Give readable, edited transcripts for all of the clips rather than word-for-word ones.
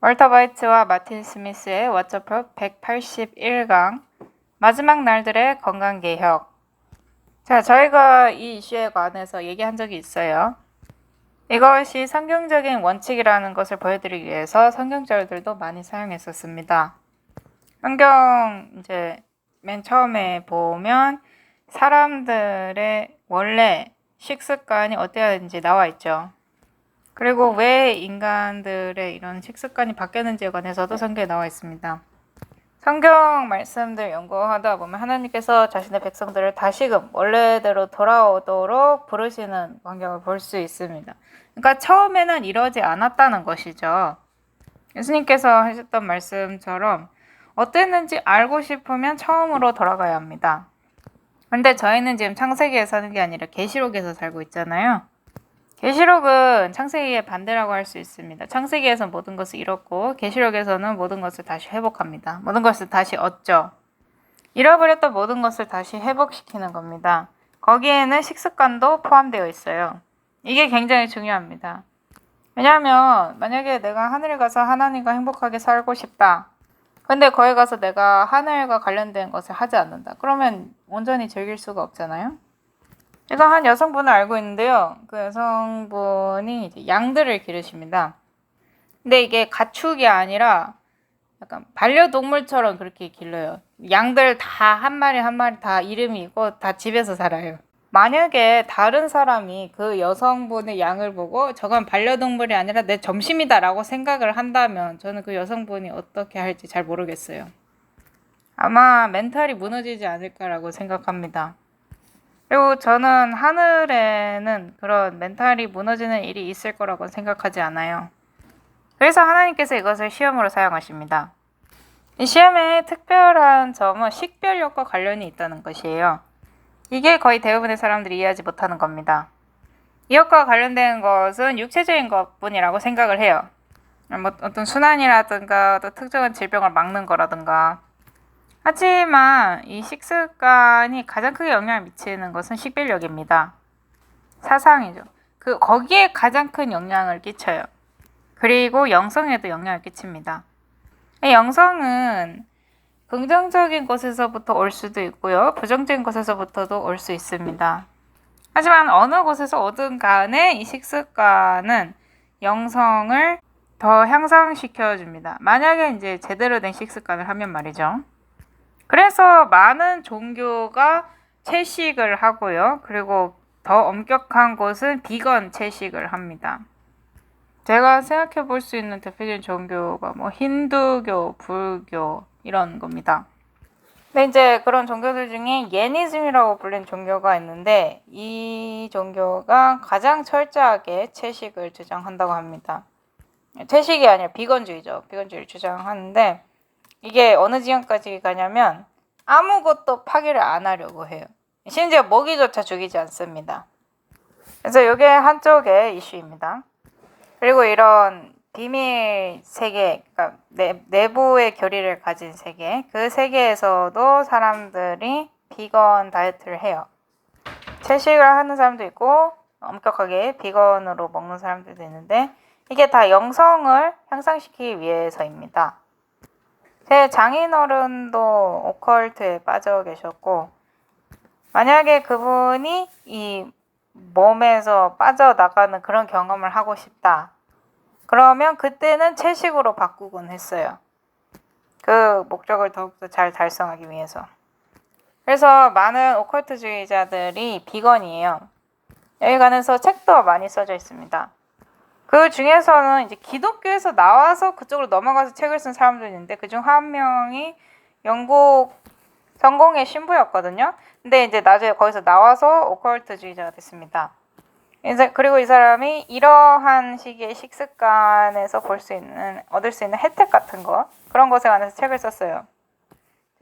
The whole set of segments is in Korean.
월터 바이트와 마틴 스미스의 왓츠업 181강 마지막 날들의 건강개혁. 자, 저희가 이 이슈에 관해서 얘기한 적이 있어요. 이것이 성경적인 원칙이라는 것을 보여드리기 위해서 성경절들도 많이 사용했었습니다. 성경 맨 처음에 보면 사람들의 원래 식습관이 어때야 되는지 나와 있죠. 그리고 왜 인간들의 이런 식습관이 바뀌었는지에 관해서도 성경에 나와 있습니다. 성경 말씀들 연구하다 보면 하나님께서 자신의 백성들을 다시금 원래대로 돌아오도록 부르시는 광경을 볼 수 있습니다. 그러니까 처음에는 이러지 않았다는 것이죠. 예수님께서 하셨던 말씀처럼 어땠는지 알고 싶으면 처음으로 돌아가야 합니다. 그런데 저희는 지금 창세기에 사는 게 아니라 계시록에서 살고 있잖아요. 계시록은 창세기의 반대라고 할 수 있습니다. 창세기에서 모든 것을 잃었고 계시록에서는 모든 것을 다시 회복합니다. 모든 것을 다시 얻죠. 잃어버렸던 모든 것을 다시 회복시키는 겁니다. 거기에는 식습관도 포함되어 있어요. 이게 굉장히 중요합니다. 왜냐하면 만약에 내가 하늘에 가서 하나님과 행복하게 살고 싶다. 근데 거기 가서 내가 하늘과 관련된 것을 하지 않는다. 그러면 온전히 즐길 수가 없잖아요. 제가 한 여성분을 알고 있는데요. 그 여성분이 이제 양들을 기르십니다. 근데 이게 가축이 아니라 약간 반려동물처럼 그렇게 길러요. 양들 다 한 마리 한 마리 다 이름이 있고 다 집에서 살아요. 만약에 다른 사람이 그 여성분의 양을 보고 저건 반려동물이 아니라 내 점심이다 라고 생각을 한다면 저는 그 여성분이 어떻게 할지 잘 모르겠어요. 아마 멘탈이 무너지지 않을까라고 생각합니다. 그리고 저는 하늘에는 그런 멘탈이 무너지는 일이 있을 거라고 생각하지 않아요. 그래서 하나님께서 이것을 시험으로 사용하십니다. 이 시험의 특별한 점은 식별력과 관련이 있다는 것이에요. 이게 거의 대부분의 사람들이 이해하지 못하는 겁니다. 이것과 관련된 것은 육체적인 것뿐이라고 생각을 해요. 뭐 어떤 순환이라든가 또 특정한 질병을 막는 거라든가. 하지만 이 식습관이 가장 크게 영향을 미치는 것은 식별력입니다. 사상이죠. 거기에 가장 큰 영향을 끼쳐요. 그리고 영성에도 영향을 끼칩니다. 영성은 긍정적인 곳에서부터 올 수도 있고요. 부정적인 곳에서부터도 올 수 있습니다. 하지만 어느 곳에서 오든 간에 이 식습관은 영성을 더 향상시켜 줍니다. 만약에 이제 제대로 된 식습관을 하면 말이죠. 그래서 많은 종교가 채식을 하고요. 그리고 더 엄격한 곳은 비건 채식을 합니다. 제가 생각해 볼 수 있는 대표적인 종교가 뭐 힌두교, 불교 이런 겁니다. 근데 이제 그런 종교들 중에 예니즘이라고 불리는 종교가 있는데 이 종교가 가장 철저하게 채식을 주장한다고 합니다. 채식이 아니라 비건주의죠. 비건주의를 주장하는데 이게 어느 지경까지 가냐면 아무것도 파괴를 안 하려고 해요. 심지어 모기조차 죽이지 않습니다. 그래서 이게 한쪽의 이슈입니다. 그리고 이런 비밀 세계, 그러니까 내부의 교리를 가진 세계, 그 세계에서도 사람들이 비건 다이어트를 해요. 채식을 하는 사람도 있고 엄격하게 비건으로 먹는 사람들도 있는데 이게 다 영성을 향상시키기 위해서입니다. 제 장인어른도 오컬트에 빠져 계셨고 만약에 그분이 이 몸에서 빠져나가는 그런 경험을 하고 싶다. 그러면 그때는 채식으로 바꾸곤 했어요. 그 목적을 더욱더 잘 달성하기 위해서. 그래서 많은 오컬트주의자들이 비건이에요. 여기 관해서 책도 많이 써져 있습니다. 그 중에서는 이제 기독교에서 나와서 그쪽으로 넘어가서 책을 쓴 사람도 있는데 그중 한 명이 영국 성공의 신부였거든요. 근데 이제 나중에 거기서 나와서 오컬트주의자가 됐습니다. 이제 그리고 이 사람이 이러한 식의 식습관에서 얻을 수 있는 혜택 같은 거 그런 것에 관해서 책을 썼어요.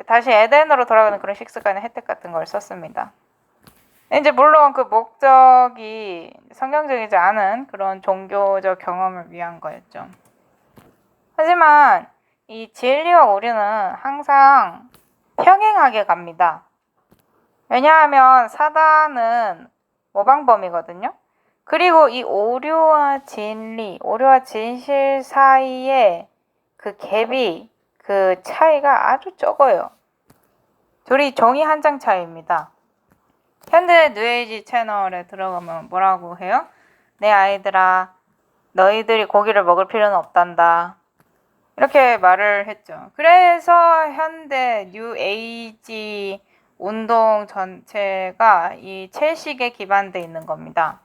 다시 에덴으로 돌아가는 그런 식습관의 혜택 같은 걸 썼습니다. 이제 물론 그 목적이 성경적이지 않은 그런 종교적 경험을 위한 거였죠. 하지만 이 진리와 오류는 항상 평행하게 갑니다. 왜냐하면 사단은 모방범이거든요. 그리고 이 오류와 진리, 오류와 진실 사이에 그 갭이 그 차이가 아주 적어요. 둘이 종이 한 장 차이입니다. 현대 뉴에이지 채널에 들어가면 뭐라고 해요? 내 아이들아, 너희들이 고기를 먹을 필요는 없단다. 이렇게 말을 했죠. 그래서 현대 뉴에이지 운동 전체가 이 채식에 기반되어 있는 겁니다.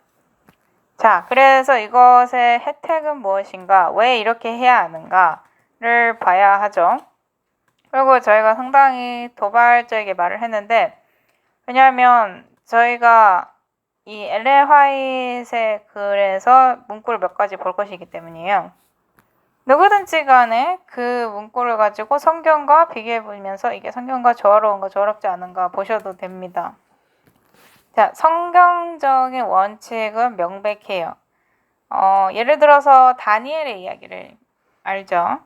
자, 그래서 이것의 혜택은 무엇인가? 왜 이렇게 해야 하는가를 봐야 하죠. 그리고 저희가 상당히 도발적이게 말을 했는데, 왜냐하면 저희가 이 엘렌 화이트의 글에서 문구를 몇 가지 볼 것이기 때문이에요. 누구든지 간에 그 문구를 가지고 성경과 비교해 보면서 이게 성경과 조화로운가 조화롭지 않은가 보셔도 됩니다. 자, 성경적인 원칙은 명백해요. 예를 들어서 다니엘의 이야기를 알죠?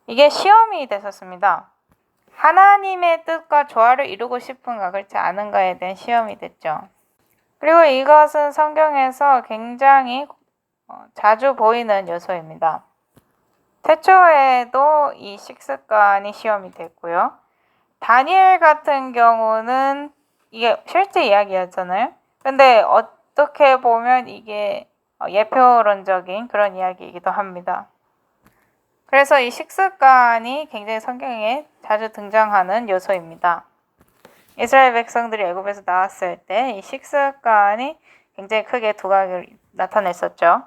이게 시험이 됐었습니다. 하나님의 뜻과 조화를 이루고 싶은가 그렇지 않은가에 대한 시험이 됐죠. 그리고 이것은 성경에서 굉장히 자주 보이는 요소입니다. 태초에도 이 식습관이 시험이 됐고요. 다니엘 같은 경우는 이게 실제 이야기였잖아요. 근데 어떻게 보면 이게 예표론적인 그런 이야기이기도 합니다. 그래서 이 식습관이 굉장히 성경에 자주 등장하는 요소입니다. 이스라엘 백성들이 애굽에서 나왔을 때 이 식습관이 굉장히 크게 두각을 나타냈었죠.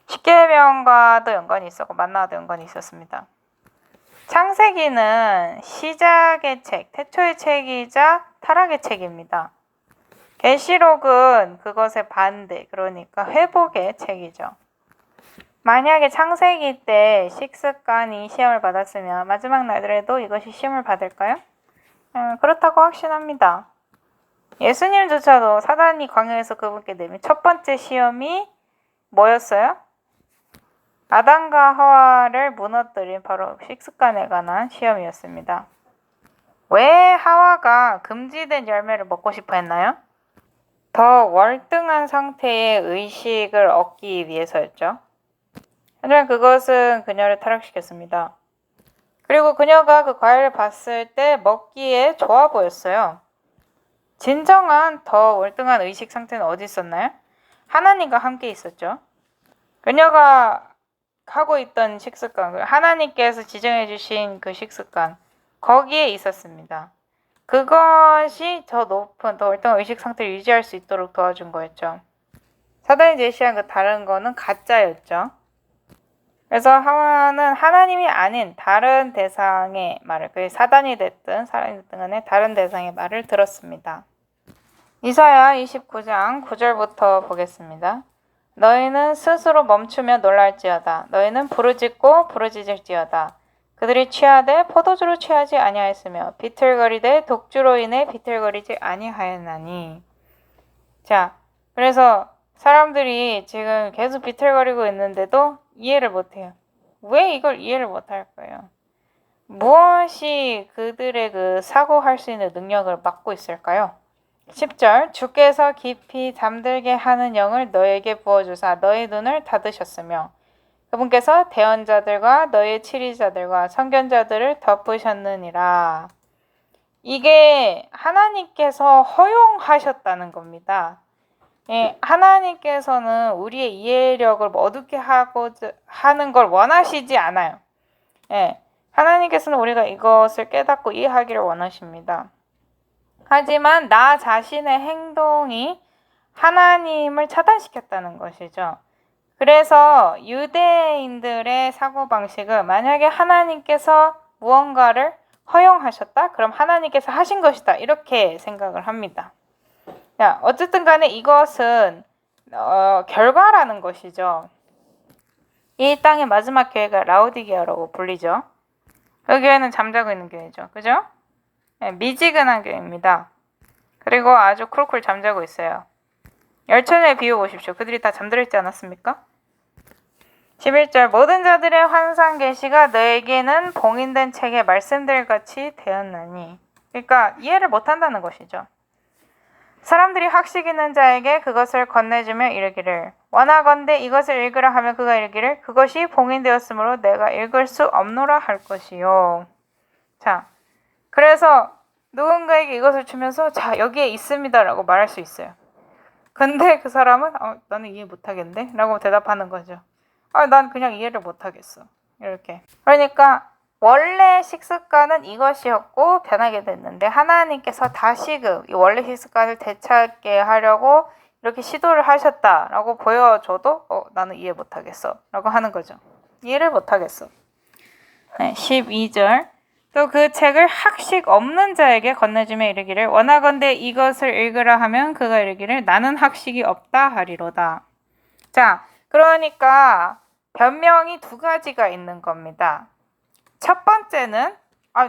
십계명과도 연관이 있었고 만나와도 연관이 있었습니다. 창세기는 시작의 책, 태초의 책이자 타락의 책입니다. 계시록은 그것의 반대, 그러니까 회복의 책이죠. 만약에 창세기 때 식습관이 시험을 받았으면 마지막 날들에도 이것이 시험을 받을까요? 그렇다고 확신합니다. 예수님조차도 사단이 광야에서 그분께 내민 첫 번째 시험이 뭐였어요? 아담과 하와를 무너뜨린 바로 식습관에 관한 시험이었습니다. 왜 하와가 금지된 열매를 먹고 싶어 했나요? 더 월등한 상태의 의식을 얻기 위해서였죠. 하지만 그것은 그녀를 타락시켰습니다. 그리고 그녀가 그 과일을 봤을 때 먹기에 좋아 보였어요. 진정한 더 월등한 의식 상태는 어디 있었나요? 하나님과 함께 있었죠. 그녀가 하고 있던 식습관, 하나님께서 지정해 주신 그 식습관, 거기에 있었습니다. 그것이 더 높은, 더 월등한 의식 상태를 유지할 수 있도록 도와준 거였죠. 사단이 제시한 그 다른 거는 가짜였죠. 그래서 하와는 하나님이 아닌 다른 대상의 말을, 그게 사단이 됐든 사람이 됐든 간에 다른 대상의 말을 들었습니다. 이사야 29장 9절부터 보겠습니다. 너희는 스스로 멈추며 놀랄지어다. 너희는 부르짖고 부르짖을지어다. 그들이 취하되 포도주로 취하지 아니하였으며 비틀거리되 독주로 인해 비틀거리지 아니하였나니. 자, 그래서 사람들이 지금 계속 비틀거리고 있는데도 이해를 못해요. 왜 이걸 이해를 못할까요? 무엇이 그들의 그 사고할 수 있는 능력을 막고 있을까요? 10절 주께서 깊이 잠들게 하는 영을 너에게 부어주사 너의 눈을 닫으셨으며 그분께서 대언자들과 너의 치리자들과 선견자들을 덮으셨느니라. 이게 하나님께서 허용하셨다는 겁니다. 예, 하나님께서는 우리의 이해력을 어둡게 하는 걸 원하시지 않아요. 예, 하나님께서는 우리가 이것을 깨닫고 이해하기를 원하십니다. 하지만 나 자신의 행동이 하나님을 차단시켰다는 것이죠. 그래서 유대인들의 사고방식은 만약에 하나님께서 무언가를 허용하셨다? 그럼 하나님께서 하신 것이다. 이렇게 생각을 합니다. 자, 어쨌든 간에 이것은 결과라는 것이죠. 이 땅의 마지막 교회가 라오디게아라고 불리죠. 그 교회는 잠자고 있는 교회죠. 그죠? 네, 미지근한 교회입니다. 그리고 아주 쿨쿨 잠자고 있어요. 열천에 비워보십시오. 그들이 다 잠들었지 않았습니까? 11절 모든 자들의 환상 계시가 너에게는 봉인된 책의 말씀들같이 되었나니. 그러니까 이해를 못한다는 것이죠. 사람들이 학식 있는 자에게 그것을 건네주며 이르기를 원하건대 이것을 읽으라 하면 그가 읽기를 그것이 봉인되었으므로 내가 읽을 수 없노라 할 것이요. 자, 그래서 누군가에게 이것을 주면서 자, 여기에 있습니다 라고 말할 수 있어요. 근데 그 사람은 나는 이해 못하겠네 라고 대답하는 거죠. 난 그냥 이해를 못하겠어. 이렇게. 그러니까 원래 식습관은 이것이었고 변하게 됐는데 하나님께서 다시금 이 원래 식습관을 되찾게 하려고 이렇게 시도를 하셨다라고 보여줘도 나는 이해 못하겠어 라고 하는 거죠. 이해를 못하겠어. 네, 12절 또 그 책을 학식 없는 자에게 건네주며 이르기를 원하건대 이것을 읽으라 하면 그가 이르기를 나는 학식이 없다 하리로다. 자, 그러니까 변명이 두 가지가 있는 겁니다. 첫 번째는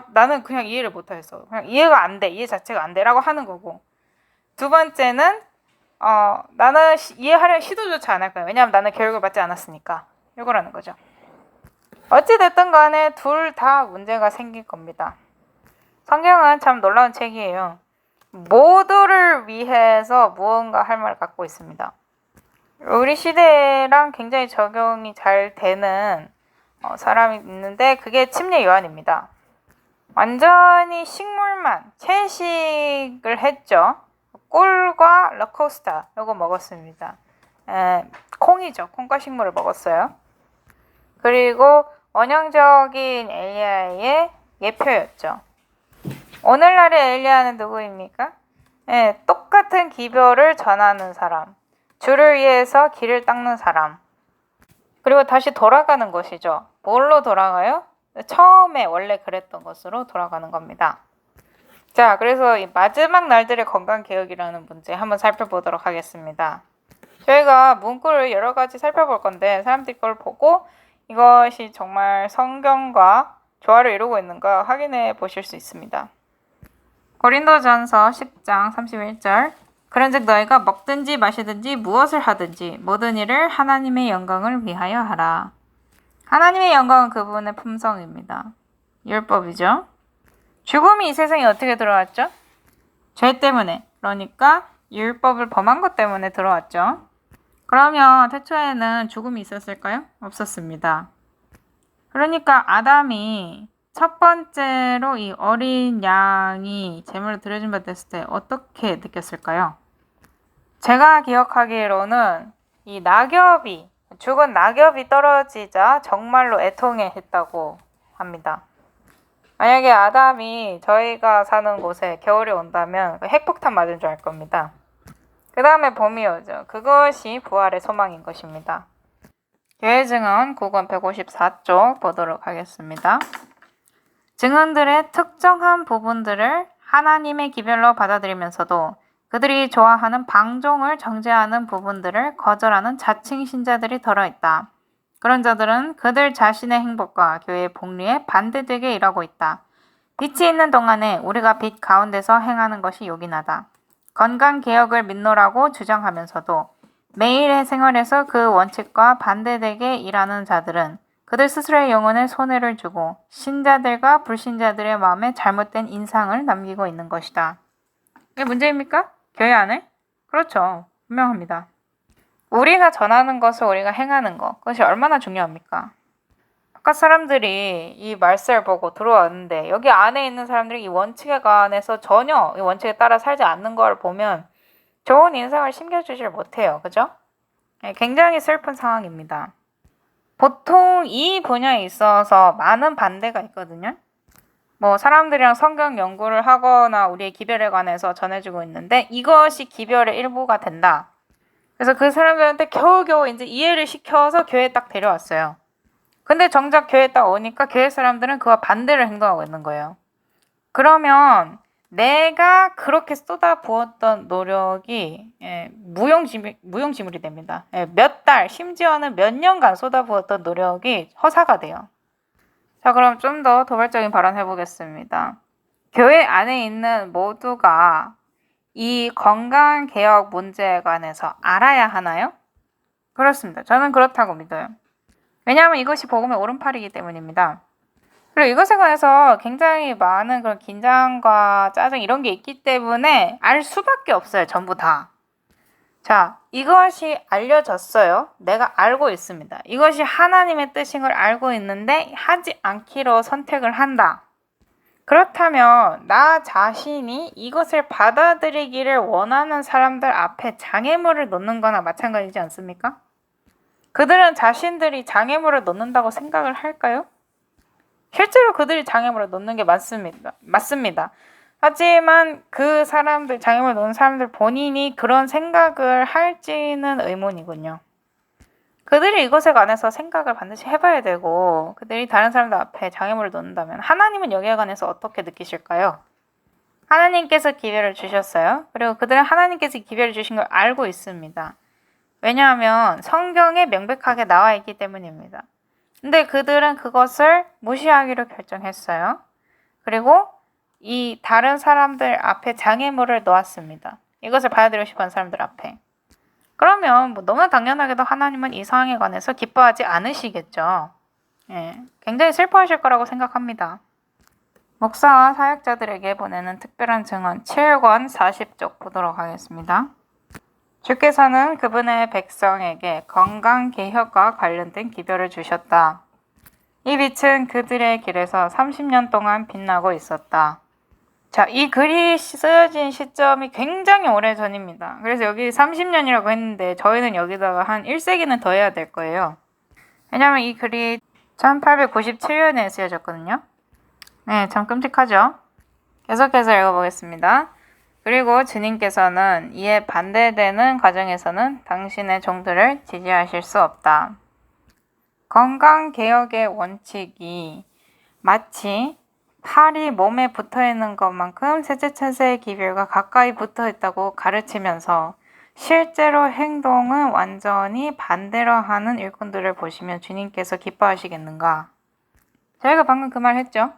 나는 그냥 이해를 못하겠어. 그냥 이해가 안 돼. 이해 자체가 안 돼 라고 하는 거고, 두 번째는 나는 이해하려는 시도조차 안 할 거야. 왜냐하면 나는 교육을 받지 않았으니까. 이거라는 거죠. 어찌됐든 간에 둘 다 문제가 생길 겁니다. 성경은 참 놀라운 책이에요. 모두를 위해서 무언가 할 말을 갖고 있습니다. 우리 시대랑 굉장히 적용이 잘 되는 사람이 있는데 그게 침례 요한입니다. 완전히 식물만 채식을 했죠. 꿀과 러코스타 이거 먹었습니다. 콩이죠. 콩과 식물을 먹었어요. 그리고 원형적인 엘리야의 예표였죠. 오늘날의 엘리야는 누구입니까? 똑같은 기별을 전하는 사람, 주를 위해서 길을 닦는 사람, 그리고 다시 돌아가는 것이죠. 뭘로 돌아가요? 처음에 원래 그랬던 것으로 돌아가는 겁니다. 자, 그래서 이 마지막 날들의 건강개혁이라는 문제 한번 살펴보도록 하겠습니다. 저희가 문구를 여러 가지 살펴볼 건데 사람들이 그걸 보고 이것이 정말 성경과 조화를 이루고 있는가 확인해 보실 수 있습니다. 고린도전서 10장 31절 그런즉 너희가 먹든지 마시든지 무엇을 하든지 모든 일을 하나님의 영광을 위하여 하라. 하나님의 영광은 그분의 품성입니다. 율법이죠. 죽음이 이 세상에 어떻게 들어왔죠? 죄 때문에. 그러니까 율법을 범한 것 때문에 들어왔죠. 그러면 태초에는 죽음이 있었을까요? 없었습니다. 그러니까 아담이 첫 번째로 이 어린 양이 제물로 드려진 바 됐을 때 어떻게 느꼈을까요? 제가 기억하기로는 이 죽은 낙엽이 떨어지자 정말로 애통해 했다고 합니다. 만약에 아담이 저희가 사는 곳에 겨울이 온다면 핵폭탄 맞은 줄 알 겁니다. 그 다음에 봄이 오죠. 그것이 부활의 소망인 것입니다. 교회 증언 9권 154쪽 보도록 하겠습니다. 증언들의 특정한 부분들을 하나님의 기별로 받아들이면서도 그들이 좋아하는 방종을 정죄하는 부분들을 거절하는 자칭 신자들이 들어있다. 그런 자들은 그들 자신의 행복과 교회의 복리에 반대되게 일하고 있다. 빛이 있는 동안에 우리가 빛 가운데서 행하는 것이 요긴하다. 건강개혁을 믿노라고 주장하면서도 매일의 생활에서 그 원칙과 반대되게 일하는 자들은 그들 스스로의 영혼에 손해를 주고 신자들과 불신자들의 마음에 잘못된 인상을 남기고 있는 것이다. 이게 문제입니까? 교회 안에? 그렇죠. 분명합니다. 우리가 전하는 것을 우리가 행하는 것, 그것이 얼마나 중요합니까? 아까 사람들이 이 말씀을 보고 들어왔는데 여기 안에 있는 사람들이 이 원칙에 관해서 전혀 이 원칙에 따라 살지 않는 걸 보면 좋은 인상을 심겨주질 못해요. 그죠? 굉장히 슬픈 상황입니다. 보통 이 분야에 있어서 많은 반대가 있거든요. 사람들이랑 성경 연구를 하거나 우리의 기별에 관해서 전해주고 있는데 이것이 기별의 일부가 된다. 그래서 그 사람들한테 겨우겨우 이제 이해를 시켜서 교회에 딱 데려왔어요. 근데 정작 교회에 딱 오니까 교회 사람들은 그와 반대로 행동하고 있는 거예요. 그러면 내가 그렇게 쏟아부었던 노력이 무용지물이 됩니다. 몇 달, 심지어는 몇 년간 쏟아부었던 노력이 허사가 돼요. 자, 그럼 좀 더 도발적인 발언 해보겠습니다. 교회 안에 있는 모두가 이 건강개혁 문제에 관해서 알아야 하나요? 그렇습니다. 저는 그렇다고 믿어요. 왜냐하면 이것이 복음의 오른팔이기 때문입니다. 그리고 이것에 관해서 굉장히 많은 그런 긴장과 짜증 이런 게 있기 때문에 알 수밖에 없어요. 전부 다. 자, 이것이 알려졌어요. 내가 알고 있습니다. 이것이 하나님의 뜻인 걸 알고 있는데 하지 않기로 선택을 한다. 그렇다면 나 자신이 이것을 받아들이기를 원하는 사람들 앞에 장애물을 놓는 거나 마찬가지지 않습니까? 그들은 자신들이 장애물을 놓는다고 생각을 할까요? 실제로 그들이 장애물을 놓는 게 맞습니다. 하지만 그 사람들, 장애물을 놓는 사람들 본인이 그런 생각을 할지는 의문이군요. 그들이 이것에 관해서 생각을 반드시 해봐야 되고, 그들이 다른 사람들 앞에 장애물을 놓는다면 하나님은 여기에 관해서 어떻게 느끼실까요? 하나님께서 기회를 주셨어요. 그리고 그들은 하나님께서 기회를 주신 걸 알고 있습니다. 왜냐하면 성경에 명백하게 나와 있기 때문입니다. 근데 그들은 그것을 무시하기로 결정했어요. 그리고 이 다른 사람들 앞에 장애물을 놓았습니다. 이것을 받아들이고 싶어하는 사람들 앞에. 그러면 너무나 당연하게도 하나님은 이 상황에 관해서 기뻐하지 않으시겠죠. 예, 굉장히 슬퍼하실 거라고 생각합니다. 목사와 사역자들에게 보내는 특별한 증언 7권 40쪽 보도록 하겠습니다. 주께서는 그분의 백성에게 건강개혁과 관련된 기별을 주셨다. 이 빛은 그들의 길에서 30년 동안 빛나고 있었다. 자, 이 글이 쓰여진 시점이 굉장히 오래전입니다. 그래서 여기 30년이라고 했는데 저희는 여기다가 한 1세기는 더 해야 될 거예요. 왜냐하면 이 글이 1897년에 쓰여졌거든요. 네, 참 끔찍하죠? 계속해서 읽어보겠습니다. 그리고 주님께서는 이에 반대되는 과정에서는 당신의 종들을 지지하실 수 없다. 건강개혁의 원칙이 마치 팔이 몸에 붙어있는 것만큼 셋째 차세의 기별과 가까이 붙어있다고 가르치면서 실제로 행동은 완전히 반대로 하는 일꾼들을 보시면 주님께서 기뻐하시겠는가? 저희가 방금 그 말 했죠?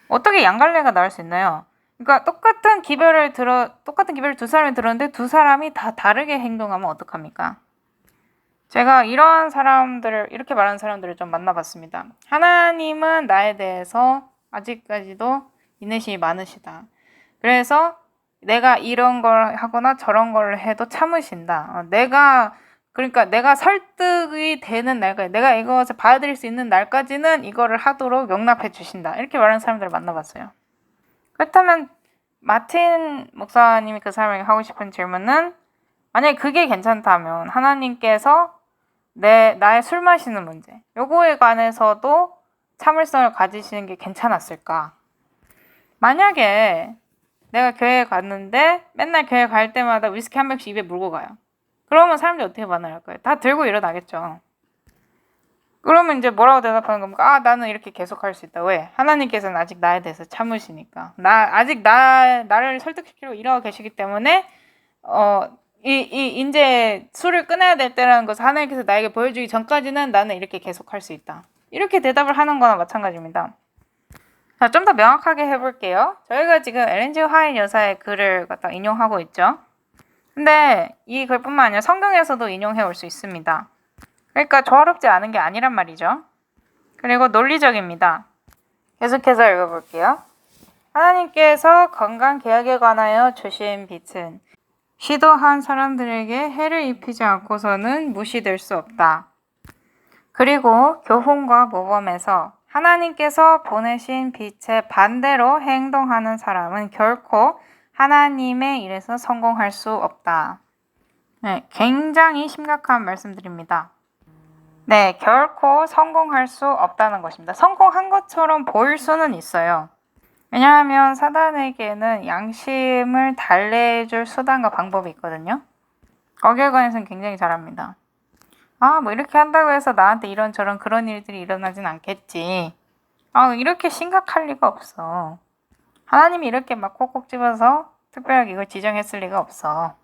어떻게 양갈래가 나올 수 있나요? 그러니까 똑같은 기별을 두 사람이 들었는데 두 사람이 다 다르게 행동하면 어떡합니까? 제가 이렇게 말하는 사람들을 좀 만나봤습니다. 하나님은 나에 대해서 아직까지도 인내심이 많으시다. 그래서 내가 이런 걸 하거나 저런 걸 해도 참으신다. 내가 설득이 되는 날까지, 내가 이것을 받아들일 수 있는 날까지는 이거를 하도록 용납해 주신다. 이렇게 말하는 사람들을 만나봤어요. 그렇다면 마틴 목사님이 그 사람에게 하고 싶은 질문은, 만약에 그게 괜찮다면 하나님께서 나의 술 마시는 문제, 요거에 관해서도 참을성을 가지시는 게 괜찮았을까? 만약에 내가 교회에 갔는데 맨날 교회 갈 때마다 위스키 한 병씩 입에 물고 가요. 그러면 사람들이 어떻게 반응할까요? 다 들고 일어나겠죠. 그러면 이제 뭐라고 대답하는 겁니까? 나는 이렇게 계속할 수 있다. 왜? 하나님께서는 아직 나에 대해서 참으시니까. 나를 설득시키려고 일하고 계시기 때문에, 이제 술을 끊어야 될 때라는 것을 하나님께서 나에게 보여주기 전까지는 나는 이렇게 계속할 수 있다. 이렇게 대답을 하는 거나 마찬가지입니다. 자, 좀 더 명확하게 해볼게요. 저희가 지금 엘렌 G 화이트 여사의 글을 갖다 인용하고 있죠. 근데 이 글뿐만 아니라 성경에서도 인용해 올 수 있습니다. 그러니까 조화롭지 않은 게 아니란 말이죠. 그리고 논리적입니다. 계속해서 읽어볼게요. 하나님께서 건강개혁에 관하여 주신 빛은 시도한 사람들에게 해를 입히지 않고서는 무시될 수 없다. 그리고 교훈과 모범에서 하나님께서 보내신 빛에 반대로 행동하는 사람은 결코 하나님의 일에서 성공할 수 없다. 네, 굉장히 심각한 말씀드립니다. 네, 결코 성공할 수 없다는 것입니다. 성공한 것처럼 보일 수는 있어요. 왜냐하면 사단에게는 양심을 달래줄 수단과 방법이 있거든요. 거기에 관해서는 굉장히 잘합니다. 이렇게 한다고 해서 나한테 이런저런 그런 일들이 일어나진 않겠지. 이렇게 심각할 리가 없어. 하나님이 이렇게 막 콕콕 집어서 특별하게 이걸 지정했을 리가 없어.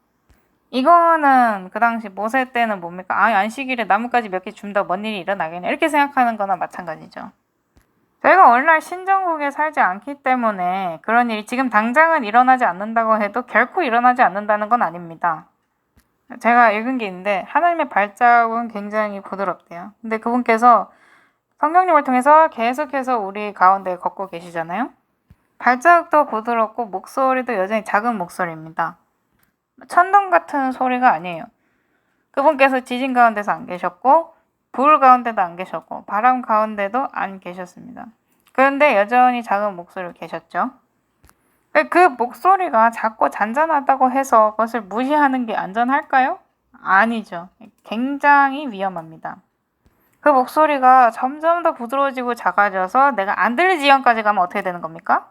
이거는 그 당시 모세 때는 뭡니까? 안식일에 나뭇가지 몇 개 준다고 뭔 일이 일어나겠냐. 이렇게 생각하는 거나 마찬가지죠. 저희가 오늘날 신정국에 살지 않기 때문에 그런 일이 지금 당장은 일어나지 않는다고 해도 결코 일어나지 않는다는 건 아닙니다. 제가 읽은 게 있는데 하나님의 발자국은 굉장히 부드럽대요. 근데 그분께서 성령님을 통해서 계속해서 우리 가운데 걷고 계시잖아요. 발자국도 부드럽고 목소리도 여전히 작은 목소리입니다. 천둥 같은 소리가 아니에요. 그분께서 지진 가운데서 안 계셨고 불 가운데도 안 계셨고 바람 가운데도 안 계셨습니다. 그런데 여전히 작은 목소리로 계셨죠. 그 목소리가 작고 잔잔하다고 해서 그것을 무시하는 게 안전할까요? 아니죠. 굉장히 위험합니다. 그 목소리가 점점 더 부드러워지고 작아져서 내가 안 들릴 지경까지 가면 어떻게 되는 겁니까?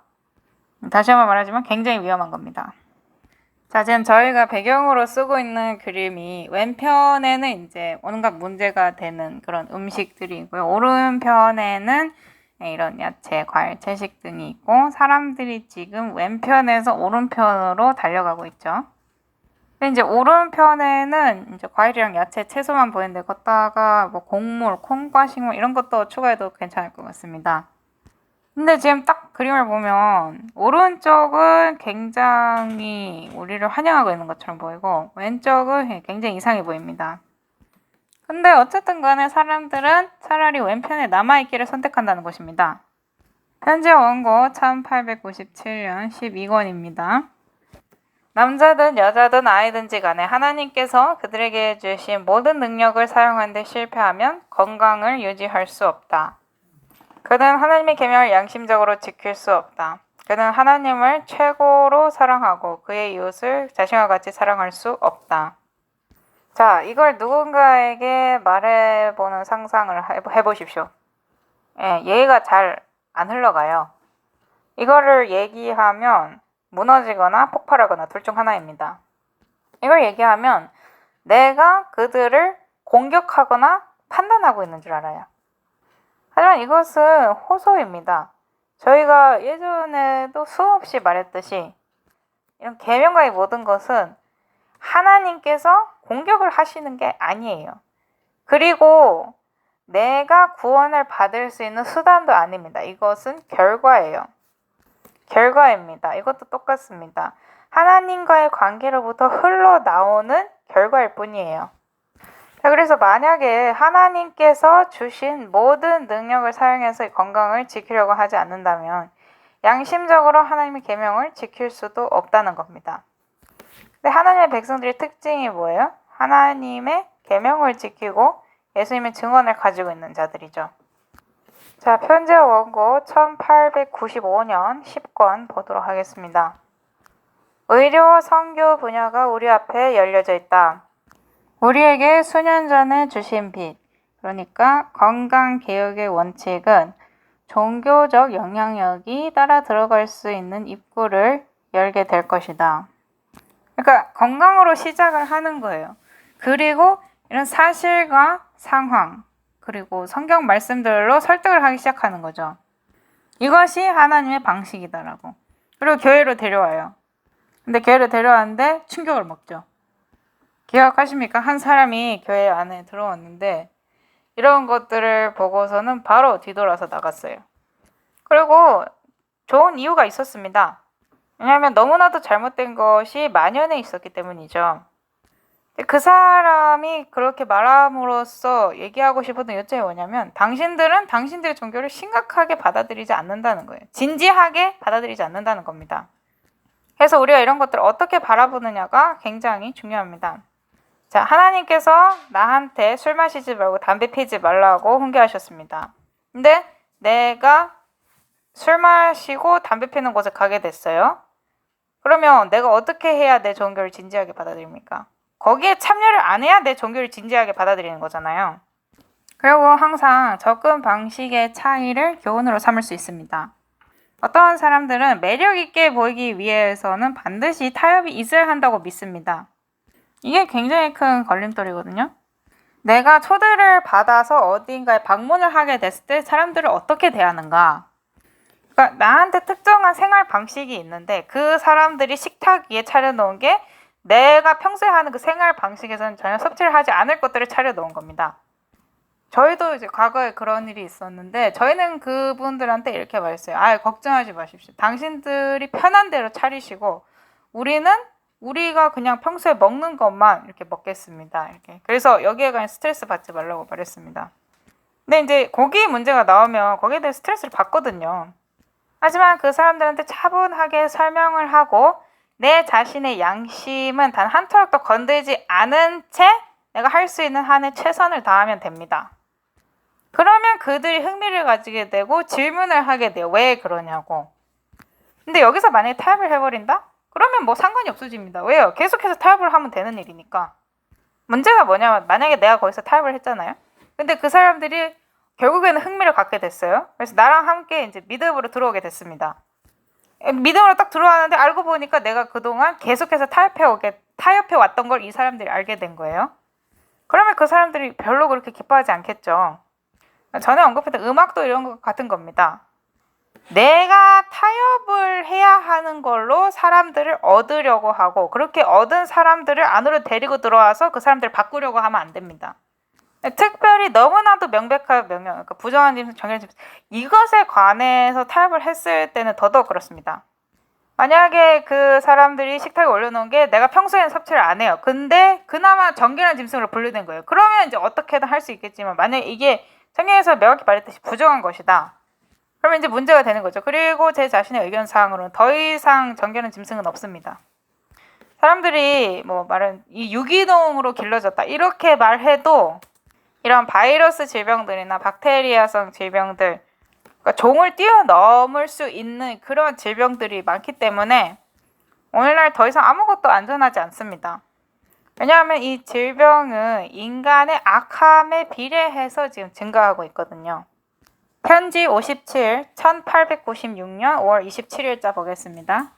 다시 한번 말하지만 굉장히 위험한 겁니다. 자, 지금 저희가 배경으로 쓰고 있는 그림이 왼편에는 이제 온갖 문제가 되는 그런 음식들이고요. 오른편에는 이런 야채, 과일, 채식 등이 있고 사람들이 지금 왼편에서 오른편으로 달려가고 있죠. 근데 이제 오른편에는 이제 과일이랑 야채, 채소만 보이는데 걷다가 뭐 곡물, 콩과 식물 이런 것도 추가해도 괜찮을 것 같습니다. 근데 지금 딱 그림을 보면 오른쪽은 굉장히 우리를 환영하고 있는 것처럼 보이고 왼쪽은 굉장히 이상해 보입니다. 근데 어쨌든 간에 사람들은 차라리 왼편에 남아있기를 선택한다는 것입니다. 편지 원고 1897년 12권입니다. 남자든 여자든 아이든지 간에 하나님께서 그들에게 주신 모든 능력을 사용하는데 실패하면 건강을 유지할 수 없다. 그는 하나님의 계명을 양심적으로 지킬 수 없다. 그는 하나님을 최고로 사랑하고 그의 이웃을 자신과 같이 사랑할 수 없다. 자, 이걸 누군가에게 말해보는 상상을 해보십시오. 예, 얘기가 잘 안 흘러가요. 이거를 얘기하면 무너지거나 폭발하거나 둘 중 하나입니다. 이걸 얘기하면 내가 그들을 공격하거나 판단하고 있는 줄 알아요. 하지만 이것은 호소입니다. 저희가 예전에도 수없이 말했듯이 이런 계명과의 모든 것은 하나님께서 공격을 하시는 게 아니에요. 그리고 내가 구원을 받을 수 있는 수단도 아닙니다. 이것은 결과예요. 결과입니다. 이것도 똑같습니다. 하나님과의 관계로부터 흘러나오는 결과일 뿐이에요. 자, 그래서 만약에 하나님께서 주신 모든 능력을 사용해서 건강을 지키려고 하지 않는다면 양심적으로 하나님의 계명을 지킬 수도 없다는 겁니다. 근데 하나님의 백성들의 특징이 뭐예요? 하나님의 계명을 지키고 예수님의 증언을 가지고 있는 자들이죠. 자, 편지와 원고 1895년 10권 보도록 하겠습니다. 의료 선교 분야가 우리 앞에 열려져 있다. 우리에게 수년 전에 주신 빛, 그러니까 건강개혁의 원칙은 종교적 영향력이 따라 들어갈 수 있는 입구를 열게 될 것이다. 그러니까 건강으로 시작을 하는 거예요. 그리고 이런 사실과 상황, 그리고 성경 말씀들로 설득을 하기 시작하는 거죠. 이것이 하나님의 방식이다라고. 그리고 교회로 데려와요. 근데 교회로 데려왔는데 충격을 먹죠. 기억하십니까? 한 사람이 교회 안에 들어왔는데 이런 것들을 보고서는 바로 뒤돌아서 나갔어요. 그리고 좋은 이유가 있었습니다. 왜냐하면 너무나도 잘못된 것이 만연해 있었기 때문이죠. 그 사람이 그렇게 말함으로써 얘기하고 싶었던 요점이 뭐냐면 당신들은 당신들의 종교를 심각하게 받아들이지 않는다는 거예요. 진지하게 받아들이지 않는다는 겁니다. 그래서 우리가 이런 것들을 어떻게 바라보느냐가 굉장히 중요합니다. 자, 하나님께서 나한테 술 마시지 말고 담배 피지 말라고 훈계하셨습니다. 근데 내가 술 마시고 담배 피는 곳에 가게 됐어요. 그러면 내가 어떻게 해야 내 종교를 진지하게 받아들입니까? 거기에 참여를 안 해야 내 종교를 진지하게 받아들이는 거잖아요. 그리고 항상 접근 방식의 차이를 교훈으로 삼을 수 있습니다. 어떤 사람들은 매력 있게 보이기 위해서는 반드시 타협이 있어야 한다고 믿습니다. 이게 굉장히 큰 걸림돌이거든요. 내가 초대를 받아서 어딘가에 방문을 하게 됐을 때 사람들을 어떻게 대하는가? 그러니까 나한테 특정한 생활 방식이 있는데 그 사람들이 식탁 위에 차려놓은 게 내가 평소에 하는 그 생활 방식에서는 전혀 섭취를 하지 않을 것들을 차려놓은 겁니다. 저희도 이제 과거에 그런 일이 있었는데 저희는 그분들한테 이렇게 말했어요. 걱정하지 마십시오. 당신들이 편한 대로 차리시고 우리가 그냥 평소에 먹는 것만 이렇게 먹겠습니다. 이렇게. 그래서 여기에 관해 스트레스 받지 말라고 말했습니다. 근데 이제 고기 문제가 나오면 거기에 대해 스트레스를 받거든요. 하지만 그 사람들한테 차분하게 설명을 하고 내 자신의 양심은 단 한 톨도 건들지 않은 채 내가 할 수 있는 한에 최선을 다하면 됩니다. 그러면 그들이 흥미를 가지게 되고 질문을 하게 돼요. 왜 그러냐고. 근데 여기서 만약에 타협을 해버린다? 그러면 뭐 상관이 없어집니다. 왜요? 계속해서 타협을 하면 되는 일이니까. 문제가 뭐냐면 만약에 내가 거기서 타협을 했잖아요. 근데 그 사람들이 결국에는 흥미를 갖게 됐어요. 그래서 나랑 함께 이제 믿음으로 들어오게 됐습니다. 믿음으로 딱 들어왔는데 알고 보니까 내가 그동안 계속해서 타협해 왔던 걸 이 사람들이 알게 된 거예요. 그러면 그 사람들이 별로 그렇게 기뻐하지 않겠죠. 전에 언급했던 음악도 이런 것 같은 겁니다. 내가 타협을 해야 하는 걸로 사람들을 얻으려고 하고 그렇게 얻은 사람들을 안으로 데리고 들어와서 그 사람들을 바꾸려고 하면 안 됩니다. 특별히 너무나도 명백한 명령, 그러니까 부정한 짐승, 정결한 짐승 이것에 관해서 타협을 했을 때는 더더욱 그렇습니다. 만약에 그 사람들이 식탁에 올려놓은 게 내가 평소에는 섭취를 안 해요. 근데 그나마 정결한 짐승으로 분류된 거예요. 그러면 이제 어떻게든 할 수 있겠지만 만약에 이게 성경에서 명확히 말했듯이 부정한 것이다. 그러면 이제 문제가 되는 거죠. 그리고 제 자신의 의견사항으로는 더 이상 정결한 짐승은 없습니다. 사람들이 뭐 말은 이 유기농으로 길러졌다 이렇게 말해도 이런 바이러스 질병들이나 박테리아성 질병들, 그러니까 종을 뛰어넘을 수 있는 그런 질병들이 많기 때문에 오늘날 더 이상 아무것도 안전하지 않습니다. 왜냐하면 이 질병은 인간의 악함에 비례해서 지금 증가하고 있거든요. 편지 57, 1896년 5월 27일자 보겠습니다.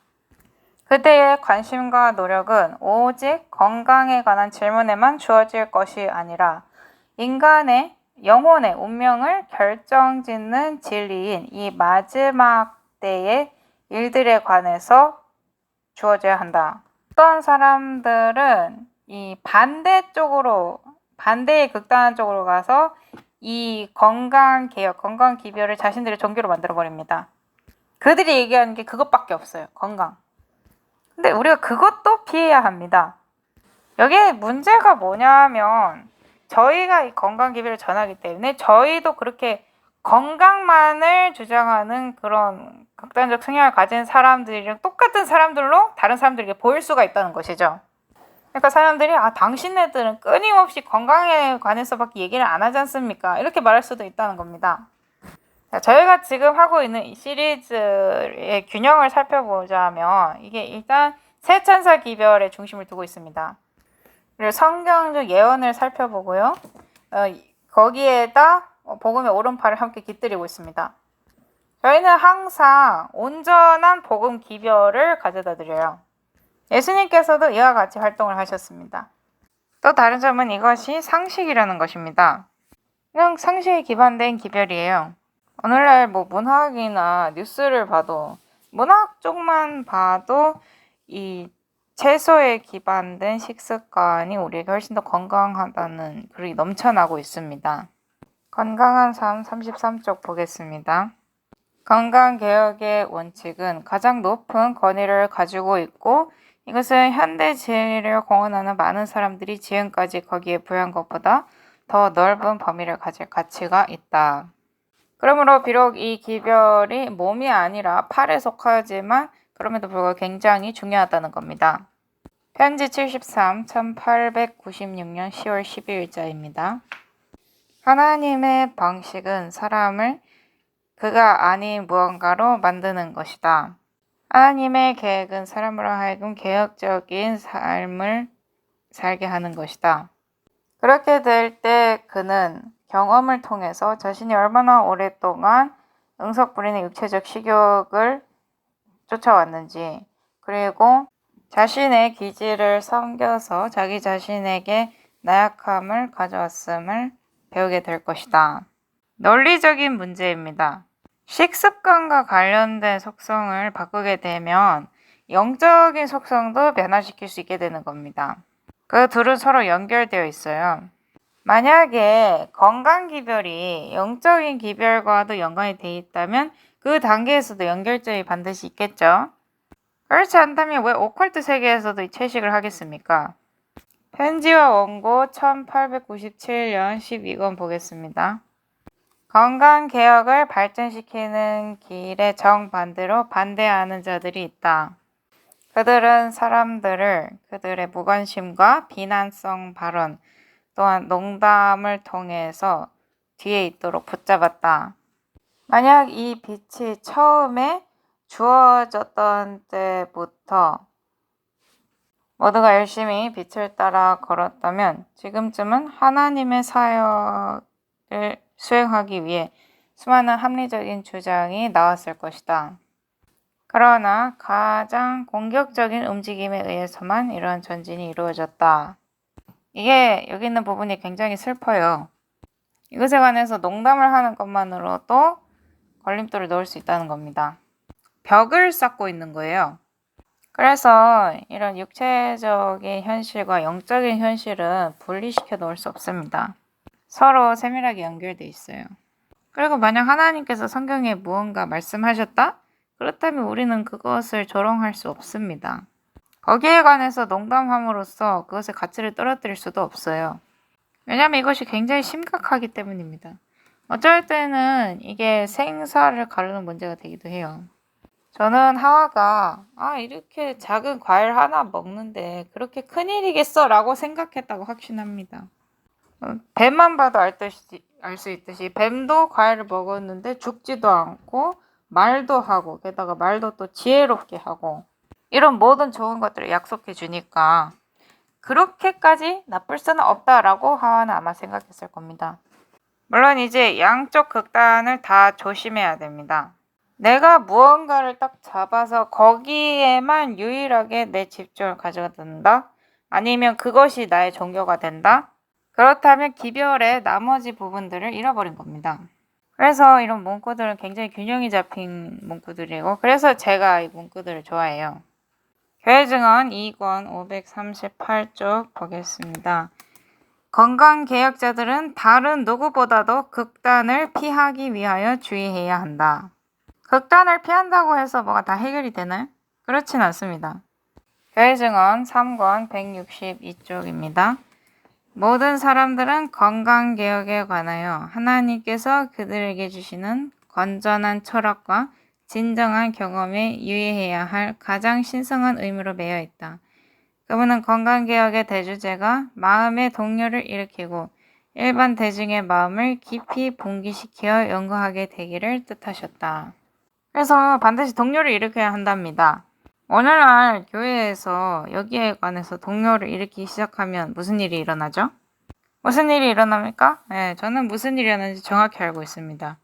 그대의 관심과 노력은 오직 건강에 관한 질문에만 주어질 것이 아니라 인간의 영혼의 운명을 결정짓는 진리인 이 마지막 때의 일들에 관해서 주어져야 한다. 어떤 사람들은 이 반대의 극단 쪽으로 가서 이 건강개혁, 건강기별을 자신들의 종교로 만들어버립니다. 그들이 얘기하는 게 그것밖에 없어요. 건강. 근데 우리가 그것도 피해야 합니다. 여기에 문제가 뭐냐면 저희가 이 건강기별을 전하기 때문에 저희도 그렇게 건강만을 주장하는 그런 극단적 성향을 가진 사람들이랑 똑같은 사람들로 다른 사람들에게 보일 수가 있다는 것이죠. 그러니까 사람들이 당신네들은 끊임없이 건강에 관해서밖에 얘기를 안 하지 않습니까? 이렇게 말할 수도 있다는 겁니다. 자, 저희가 지금 하고 있는 이 시리즈의 균형을 살펴보자면 이게 일단 새 천사 기별에 중심을 두고 있습니다. 그리고 성경적 예언을 살펴보고요. 거기에다 복음의 오른팔을 함께 깃들이고 있습니다. 저희는 항상 온전한 복음 기별을 가져다 드려요. 예수님께서도 이와 같이 활동을 하셨습니다. 또 다른 점은 이것이 상식이라는 것입니다. 그냥 상식에 기반된 기별이에요. 오늘날 뭐 문학이나 뉴스를 봐도 문학 쪽만 봐도 이 채소에 기반된 식습관이 우리에게 훨씬 더 건강하다는 글이 넘쳐나고 있습니다. 건강한 삶 33쪽 보겠습니다. 건강개혁의 원칙은 가장 높은 권위를 가지고 있고 이것은 현대 진리를 공언하는 많은 사람들이 지금까지 거기에 부여한 것보다 더 넓은 범위를 가질 가치가 있다. 그러므로 비록 이 기별이 몸이 아니라 팔에 속하지만 그럼에도 불구하고 굉장히 중요하다는 겁니다. 편지 73, 1896년 10월 12일자입니다. 하나님의 방식은 사람을 그가 아닌 무언가로 만드는 것이다. 하나님의 계획은 사람으로 하여금 개혁적인 삶을 살게 하는 것이다. 그렇게 될 때 그는 경험을 통해서 자신이 얼마나 오랫동안 응석 부리는 육체적 식욕을 쫓아왔는지 그리고 자신의 기질을 섬겨서 자기 자신에게 나약함을 가져왔음을 배우게 될 것이다. 논리적인 문제입니다. 식습관과 관련된 속성을 바꾸게 되면 영적인 속성도 변화시킬 수 있게 되는 겁니다. 그 둘은 서로 연결되어 있어요. 만약에 건강기별이 영적인 기별과도 연관이 되어 있다면 그 단계에서도 연결점이 반드시 있겠죠. 그렇지 않다면 왜 오컬트 세계에서도 이 채식을 하겠습니까? 편지와 원고 1897년 12권 보겠습니다. 건강개혁을 발전시키는 길에 정반대로 반대하는 자들이 있다. 그들은 사람들을 그들의 무관심과 비난성 발언 또한 농담을 통해서 뒤에 있도록 붙잡았다. 만약 이 빛이 처음에 주어졌던 때부터 모두가 열심히 빛을 따라 걸었다면 지금쯤은 하나님의 사역을 수행하기 위해 수많은 합리적인 주장이 나왔을 것이다. 그러나 가장 공격적인 움직임에 의해서만 이러한 전진이 이루어졌다. 이게 여기 있는 부분이 굉장히 슬퍼요. 이것에 관해서 농담을 하는 것만으로도 걸림돌을 넣을 수 있다는 겁니다. 벽을 쌓고 있는 거예요. 그래서 이런 육체적인 현실과 영적인 현실은 분리시켜 놓을 수 없습니다. 서로 세밀하게 연결돼 있어요. 그리고 만약 하나님께서 성경에 무언가 말씀하셨다? 그렇다면 우리는 그것을 조롱할 수 없습니다. 거기에 관해서 농담함으로써 그것의 가치를 떨어뜨릴 수도 없어요. 왜냐하면 이것이 굉장히 심각하기 때문입니다. 어쩔 때는 이게 생사를 가르는 문제가 되기도 해요. 저는 하와가 이렇게 작은 과일 하나 먹는데 그렇게 큰일이겠어 라고 생각했다고 확신합니다. 뱀만 봐도 알 수 있듯이 뱀도 과일을 먹었는데 죽지도 않고 말도 하고 게다가 말도 또 지혜롭게 하고 이런 모든 좋은 것들을 약속해 주니까 그렇게까지 나쁠 수는 없다라고 하와는 아마 생각했을 겁니다. 물론 이제 양쪽 극단을 다 조심해야 됩니다. 내가 무언가를 딱 잡아서 거기에만 유일하게 내 집중을 가져간다? 아니면 그것이 나의 종교가 된다? 그렇다면 기별의 나머지 부분들을 잃어버린 겁니다. 그래서 이런 문구들은 굉장히 균형이 잡힌 문구들이고 그래서 제가 이 문구들을 좋아해요. 교회 증언 2권 538쪽 보겠습니다. 건강개혁자들은 다른 누구보다도 극단을 피하기 위하여 주의해야 한다. 극단을 피한다고 해서 뭐가 다 해결이 되나요? 그렇진 않습니다. 교회 증언 3권 162쪽입니다. 모든 사람들은 건강개혁에 관하여 하나님께서 그들에게 주시는 건전한 철학과 진정한 경험에 유의해야 할 가장 신성한 의무로 매여 있다. 그분은 건강개혁의 대주제가 마음의 동요를 일으키고 일반 대중의 마음을 깊이 봉기시켜 연구하게 되기를 뜻하셨다. 그래서 반드시 동요를 일으켜야 한답니다. 오늘날 교회에서 여기에 관해서 동요를 일으키기 시작하면 무슨 일이 일어나죠? 무슨 일이 일어납니까? 네, 저는 무슨 일이 일어나는지 정확히 알고 있습니다.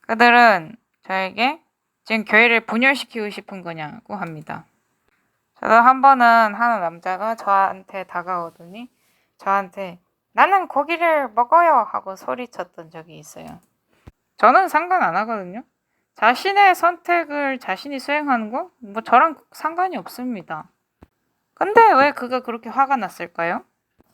그들은 저에게 지금 교회를 분열시키고 싶은 거냐고 합니다. 저도 한 번은 한 남자가 저한테 다가오더니 저한테 나는 고기를 먹어요 하고 소리쳤던 적이 있어요. 저는 상관 안 하거든요. 자신의 선택을 자신이 수행하는 거? 뭐 저랑 상관이 없습니다. 근데 왜 그가 그렇게 화가 났을까요?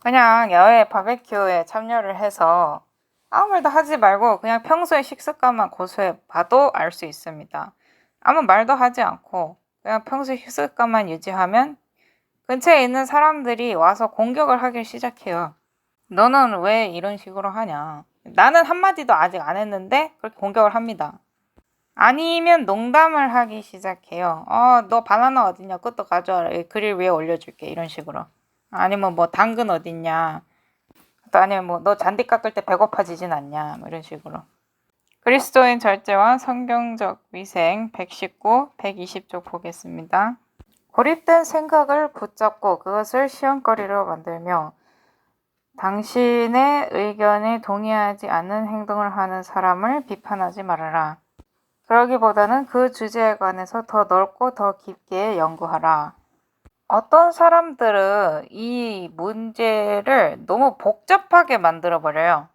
그냥 야외 바베큐에 참여를 해서 아무 말도 하지 말고 그냥 평소의 식습관만 고수해 봐도 알 수 있습니다. 아무 말도 하지 않고 그냥 평소의 식습관만 유지하면 근처에 있는 사람들이 와서 공격을 하기 시작해요. 너는 왜 이런 식으로 하냐? 나는 한마디도 아직 안 했는데 그렇게 공격을 합니다. 아니면 농담을 하기 시작해요. 너 바나나 어딨냐? 그것도 가져와라. 그릴 위에 올려줄게. 이런 식으로. 아니면 뭐 당근 어딨냐? 또 아니면 뭐 너 잔디 깎을 때 배고파지진 않냐? 뭐 이런 식으로. 그리스도인 절제와 성경적 위생 119, 120쪽 보겠습니다. 고립된 생각을 붙잡고 그것을 시험거리로 만들며 당신의 의견에 동의하지 않는 행동을 하는 사람을 비판하지 말아라. 그러기보다는 그 주제에 관해서 더 넓고 더 깊게 연구하라. 어떤 사람들은 이 문제를 너무 복잡하게 만들어버려요.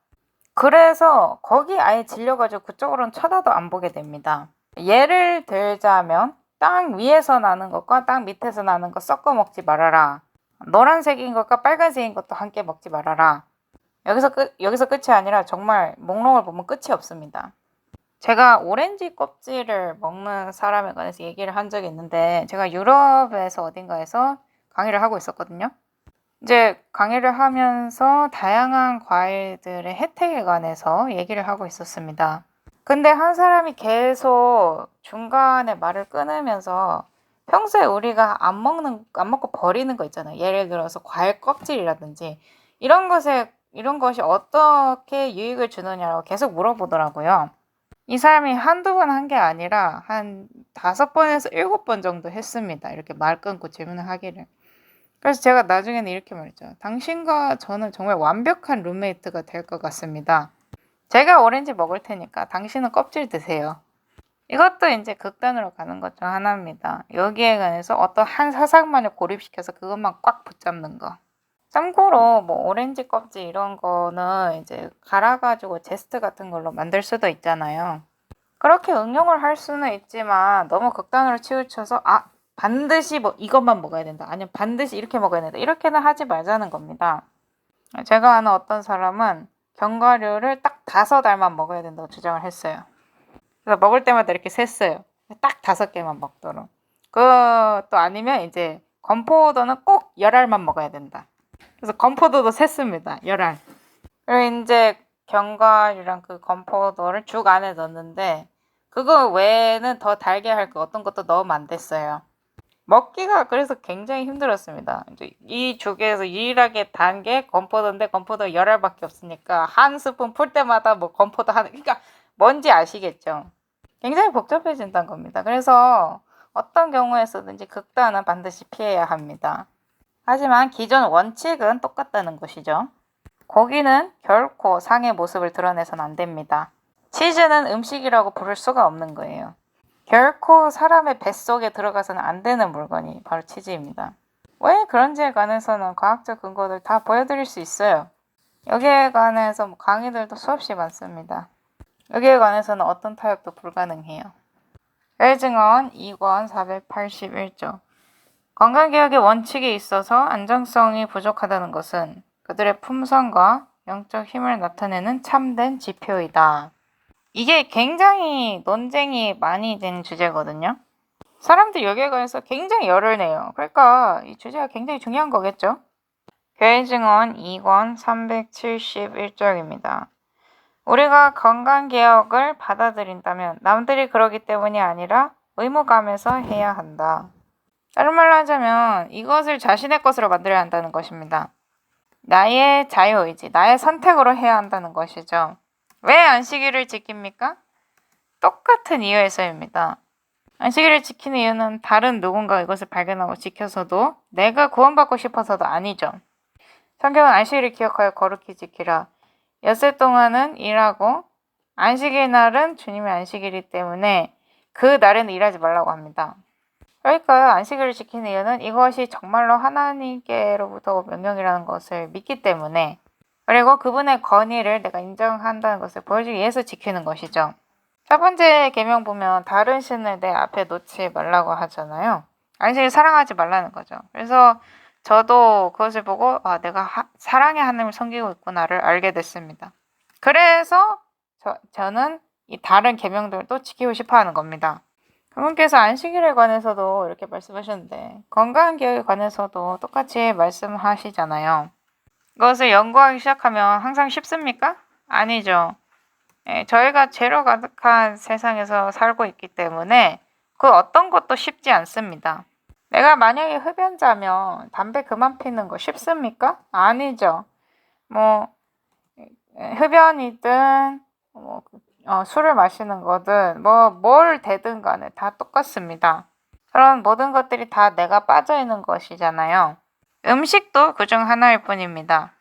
그래서 거기 아예 질려가지고 그쪽으로는 쳐다도 안 보게 됩니다. 예를 들자면 땅 위에서 나는 것과 땅 밑에서 나는 것 섞어 먹지 말아라. 노란색인 것과 빨간색인 것도 함께 먹지 말아라. 여기서 끝이 아니라 정말 목록을 보면 끝이 없습니다. 제가 오렌지 껍질을 먹는 사람에 관해서 얘기를 한 적이 있는데 제가 유럽에서 어딘가에서 강의를 하고 있었거든요. 이제 강의를 하면서 다양한 과일들의 혜택에 관해서 얘기를 하고 있었습니다. 근데 한 사람이 계속 중간에 말을 끊으면서 평소에 우리가 안 먹고 버리는 거 있잖아요. 예를 들어서 과일 껍질이라든지 이런 것이 어떻게 유익을 주느냐라고 계속 물어보더라고요. 이 사람이 한두 번 한 게 아니라 한 5번에서 7번 정도 했습니다. 이렇게 말 끊고 질문을 하기를. 그래서 제가 나중에는 이렇게 말했죠. 당신과 저는 정말 완벽한 룸메이트가 될 것 같습니다. 제가 오렌지 먹을 테니까 당신은 껍질 드세요. 이것도 이제 극단으로 가는 것 중 하나입니다. 여기에 관해서 어떤 한 사상만을 고립시켜서 그것만 꽉 붙잡는 거. 참고로 뭐 오렌지 껍질 이런 거는 이제 갈아가지고 제스트 같은 걸로 만들 수도 있잖아요. 그렇게 응용을 할 수는 있지만 너무 극단으로 치우쳐서 반드시 뭐 이것만 먹어야 된다. 아니면 반드시 이렇게 먹어야 된다. 이렇게는 하지 말자는 겁니다. 제가 아는 어떤 사람은 견과류를 딱 5알만 먹어야 된다고 주장을 했어요. 그래서 먹을 때마다 이렇게 셌어요. 딱 5개만 먹도록. 또 아니면 이제 건포도는 꼭 10알만 먹어야 된다. 그래서 건포도도 셌습니다. 10알. 그리고 이제 견과류랑 그 건포도를 죽 안에 넣었는데 그거 외에는 더 달게 할 거 어떤 것도 넣으면 안 됐어요. 먹기가 그래서 굉장히 힘들었습니다. 이제 이 죽에서 유일하게 단 게 건포도인데 건포도 10알밖에 없으니까 한 스푼 풀 때마다 뭐 건포도 하는 그러니까 뭔지 아시겠죠? 굉장히 복잡해진다는 겁니다. 그래서 어떤 경우에서든지 극단은 반드시 피해야 합니다. 하지만 기존 원칙은 똑같다는 것이죠. 고기는 결코 상의 모습을 드러내서는 안 됩니다. 치즈는 음식이라고 부를 수가 없는 거예요. 결코 사람의 뱃속에 들어가서는 안 되는 물건이 바로 치즈입니다. 왜 그런지에 관해서는 과학적 근거들 다 보여드릴 수 있어요. 여기에 관해서 강의들도 수없이 많습니다. 여기에 관해서는 어떤 타협도 불가능해요. 웰증언 2권 481조 건강개혁의 원칙에 있어서 안정성이 부족하다는 것은 그들의 품성과 영적 힘을 나타내는 참된 지표이다. 이게 굉장히 논쟁이 많이 된 주제거든요. 사람들이 여기에 관해서 굉장히 열을 내요. 그러니까 이 주제가 굉장히 중요한 거겠죠. 교회증언 2권 371쪽입니다. 우리가 건강개혁을 받아들인다면 남들이 그러기 때문이 아니라 의무감에서 해야 한다. 다른 말로 하자면 이것을 자신의 것으로 만들어야 한다는 것입니다. 나의 자유의지, 나의 선택으로 해야 한다는 것이죠. 왜 안식일을 지킵니까? 똑같은 이유에서입니다. 안식일을 지키는 이유는 다른 누군가 이것을 발견하고 지켜서도 내가 구원받고 싶어서도 아니죠. 성경은 안식일을 기억하여 거룩히 지키라. 엿새 동안은 일하고 안식일 날은 주님의 안식일이기 때문에 그 날에는 일하지 말라고 합니다. 그러니까 안식일을 지키는 이유는 이것이 정말로 하나님께로부터 명령이라는 것을 믿기 때문에 그리고 그분의 권위를 내가 인정한다는 것을 보여주기 위해서 지키는 것이죠. 첫 번째 계명 보면 다른 신을 내 앞에 놓지 말라고 하잖아요. 안식일 사랑하지 말라는 거죠. 그래서 저도 그것을 보고 내가 사랑의 하나님을 섬기고 있구나를 알게 됐습니다. 그래서 저는 이 다른 계명들도 지키고 싶어 하는 겁니다. 그분께서 안식일에 관해서도 이렇게 말씀하셨는데 건강개혁에 관해서도 똑같이 말씀하시잖아요. 이것을 연구하기 시작하면 항상 쉽습니까? 아니죠. 저희가 죄로 가득한 세상에서 살고 있기 때문에 그 어떤 것도 쉽지 않습니다. 내가 만약에 흡연자면 담배 그만 피는 거 쉽습니까? 아니죠. 흡연이든 술을 마시는 거든 뭘 되든 간에 다 똑같습니다. 그런 모든 것들이 다 내가 빠져있는 것이잖아요. 음식도 그중 하나일 뿐입니다.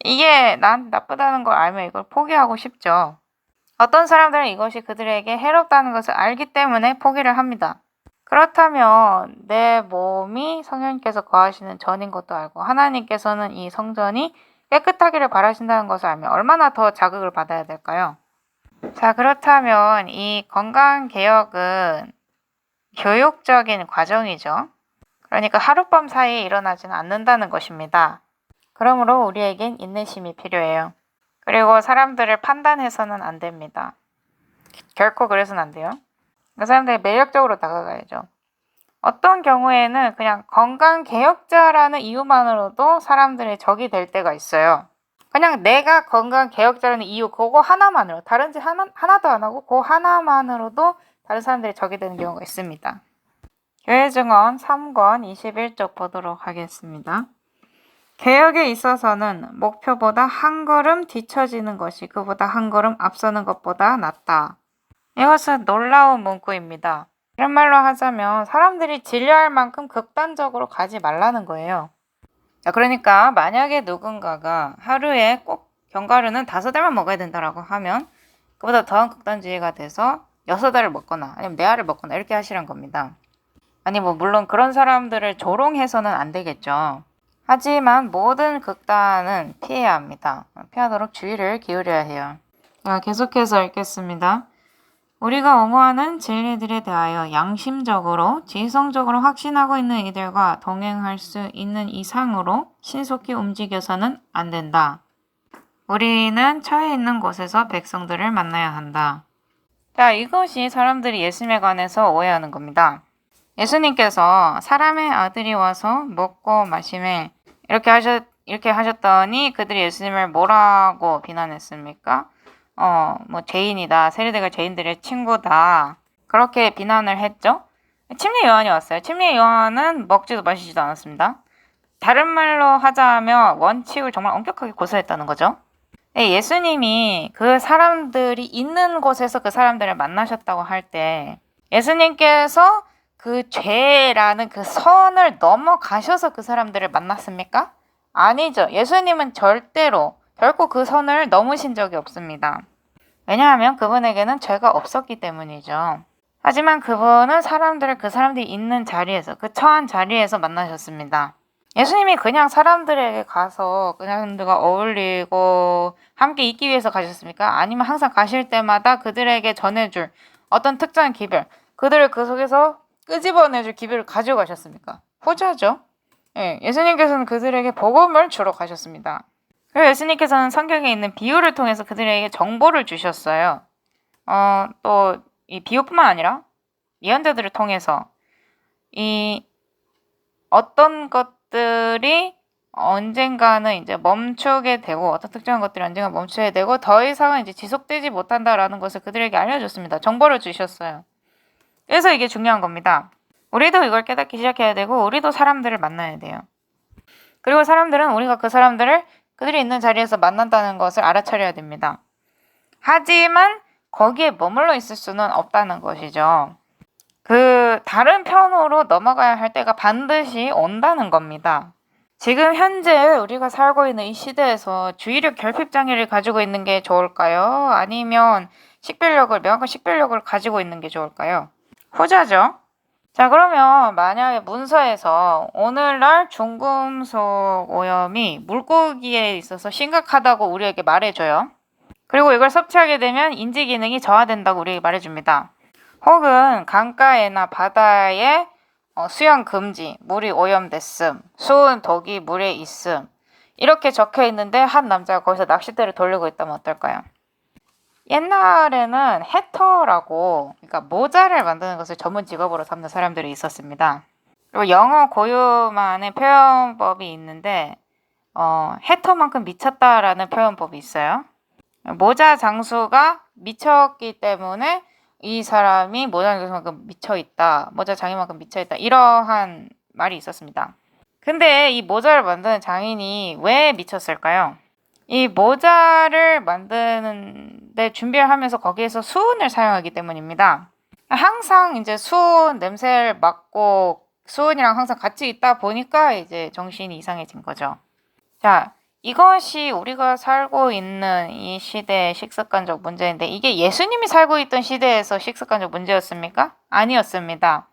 이게 난 나쁘다는 걸 알면 이걸 포기하고 싶죠. 어떤 사람들은 이것이 그들에게 해롭다는 것을 알기 때문에 포기를 합니다. 그렇다면 내 몸이 성령님께서 거하시는 전인 것도 알고 하나님께서는 이 성전이 깨끗하기를 바라신다는 것을 알면 얼마나 더 자극을 받아야 될까요? 자, 그렇다면 이 건강개혁은 교육적인 과정이죠. 그러니까 하룻밤 사이에 일어나지는 않는다는 것입니다. 그러므로 우리에겐 인내심이 필요해요. 그리고 사람들을 판단해서는 안 됩니다. 결코 그래서는 안 돼요. 그 사람들이 매력적으로 다가가야죠. 어떤 경우에는 그냥 건강개혁자라는 이유만으로도 사람들의 적이 될 때가 있어요. 그냥 내가 건강개혁자라는 이유 그거 하나만으로 다른 짓 하나도 안 하고 그거 하나만으로도 다른 사람들이 적이 되는 경우가 있습니다. 교회 증언 3권 21쪽 보도록 하겠습니다. 개혁에 있어서는 목표보다 한 걸음 뒤처지는 것이 그보다 한 걸음 앞서는 것보다 낫다. 이것은 놀라운 문구입니다. 이런 말로 하자면 사람들이 질려할 만큼 극단적으로 가지 말라는 거예요. 그러니까 만약에 누군가가 하루에 꼭 견과류는 5알만 먹어야 된다라고 하면 그보다 더한 극단주의가 돼서 6알을 먹거나 아니면 4알을 먹거나 이렇게 하시란 겁니다. 아니 물론 그런 사람들을 조롱해서는 안 되겠죠. 하지만 모든 극단은 피해야 합니다. 피하도록 주의를 기울여야 해요. 자, 계속해서 읽겠습니다. 우리가 옹호하는 진리들에 대하여 양심적으로 지성적으로 확신하고 있는 이들과 동행할 수 있는 이상으로 신속히 움직여서는 안 된다. 우리는 처해 있는 곳에서 백성들을 만나야 한다. 자, 이것이 사람들이 예수님에 관해서 오해하는 겁니다. 예수님께서 사람의 아들이 와서 먹고 마시매 이렇게 하셨더니 그들이 예수님을 뭐라고 비난했습니까? 죄인이다. 세리들과 죄인들의 친구다. 그렇게 비난을 했죠. 침례 요한이 왔어요. 침례 요한은 먹지도 마시지도 않았습니다. 다른 말로 하자면 원칙을 정말 엄격하게 고수했다는 거죠. 예수님이 그 사람들이 있는 곳에서 그 사람들을 만나셨다고 할 때 예수님께서 그 죄라는 그 선을 넘어가셔서 그 사람들을 만났습니까? 아니죠. 예수님은 결코 그 선을 넘으신 적이 없습니다. 왜냐하면 그분에게는 죄가 없었기 때문이죠. 하지만 그분은 그 사람들이 있는 자리에서, 그 처한 자리에서 만나셨습니다. 예수님이 그냥 사람들에게 가서 그 사람들과 어울리고 함께 있기 위해서 가셨습니까? 아니면 항상 가실 때마다 그들에게 전해줄 어떤 특정한 기별, 그들을 그 속에서 끄집어내줄 기별을 가지고 가셨습니까? 후자죠. 예수님께서는 그들에게 복음을 주러 가셨습니다. 그리고 예수님께서는 성경에 있는 비유를 통해서 그들에게 정보를 주셨어요. 또 이 비유뿐만 아니라 예언자들을 통해서 이 어떤 것들이 언젠가는 이제 멈추게 되고 어떤 특정한 것들이 언젠가 멈추게 되고 더 이상은 이제 지속되지 못한다라는 것을 그들에게 알려줬습니다. 정보를 주셨어요. 그래서 이게 중요한 겁니다. 우리도 이걸 깨닫기 시작해야 되고 우리도 사람들을 만나야 돼요. 그리고 사람들은 우리가 그들이 있는 자리에서 만난다는 것을 알아차려야 됩니다. 하지만 거기에 머물러 있을 수는 없다는 것이죠. 그 다른 편으로 넘어가야 할 때가 반드시 온다는 겁니다. 지금 현재 우리가 살고 있는 이 시대에서 주의력 결핍 장애를 가지고 있는 게 좋을까요? 아니면 명확한 식별력을 가지고 있는 게 좋을까요? 후자죠. 자, 그러면 만약에 문서에서 오늘날 중금속 오염이 물고기에 있어서 심각하다고 우리에게 말해줘요. 그리고 이걸 섭취하게 되면 인지 기능이 저하된다고 우리에게 말해줍니다. 혹은 강가에나 바다에 수영 금지, 물이 오염됐음, 수은 독이 물에 있음 이렇게 적혀 있는데 한 남자가 거기서 낚싯대를 돌리고 있다면 어떨까요? 옛날에는 해터라고 그러니까 모자를 만드는 것을 전문 직업으로 삼는 사람들이 있었습니다. 그리고 영어 고유만의 표현법이 있는데 해터만큼 미쳤다라는 표현법이 있어요. 모자 장수가 미쳤기 때문에 이 사람이 모자 장수만큼 미쳐있다. 모자 장인만큼 미쳐있다. 이러한 말이 있었습니다. 근데 이 모자를 만드는 장인이 왜 미쳤을까요? 이 모자를 만드는데 준비를 하면서 거기에서 수은을 사용하기 때문입니다. 항상 이제 수은 냄새를 맡고 수은이랑 항상 같이 있다 보니까 이제 정신이 이상해진 거죠. 자, 이것이 우리가 살고 있는 이 시대의 식습관적 문제인데 이게 예수님이 살고 있던 시대에서 식습관적 문제였습니까? 아니었습니다.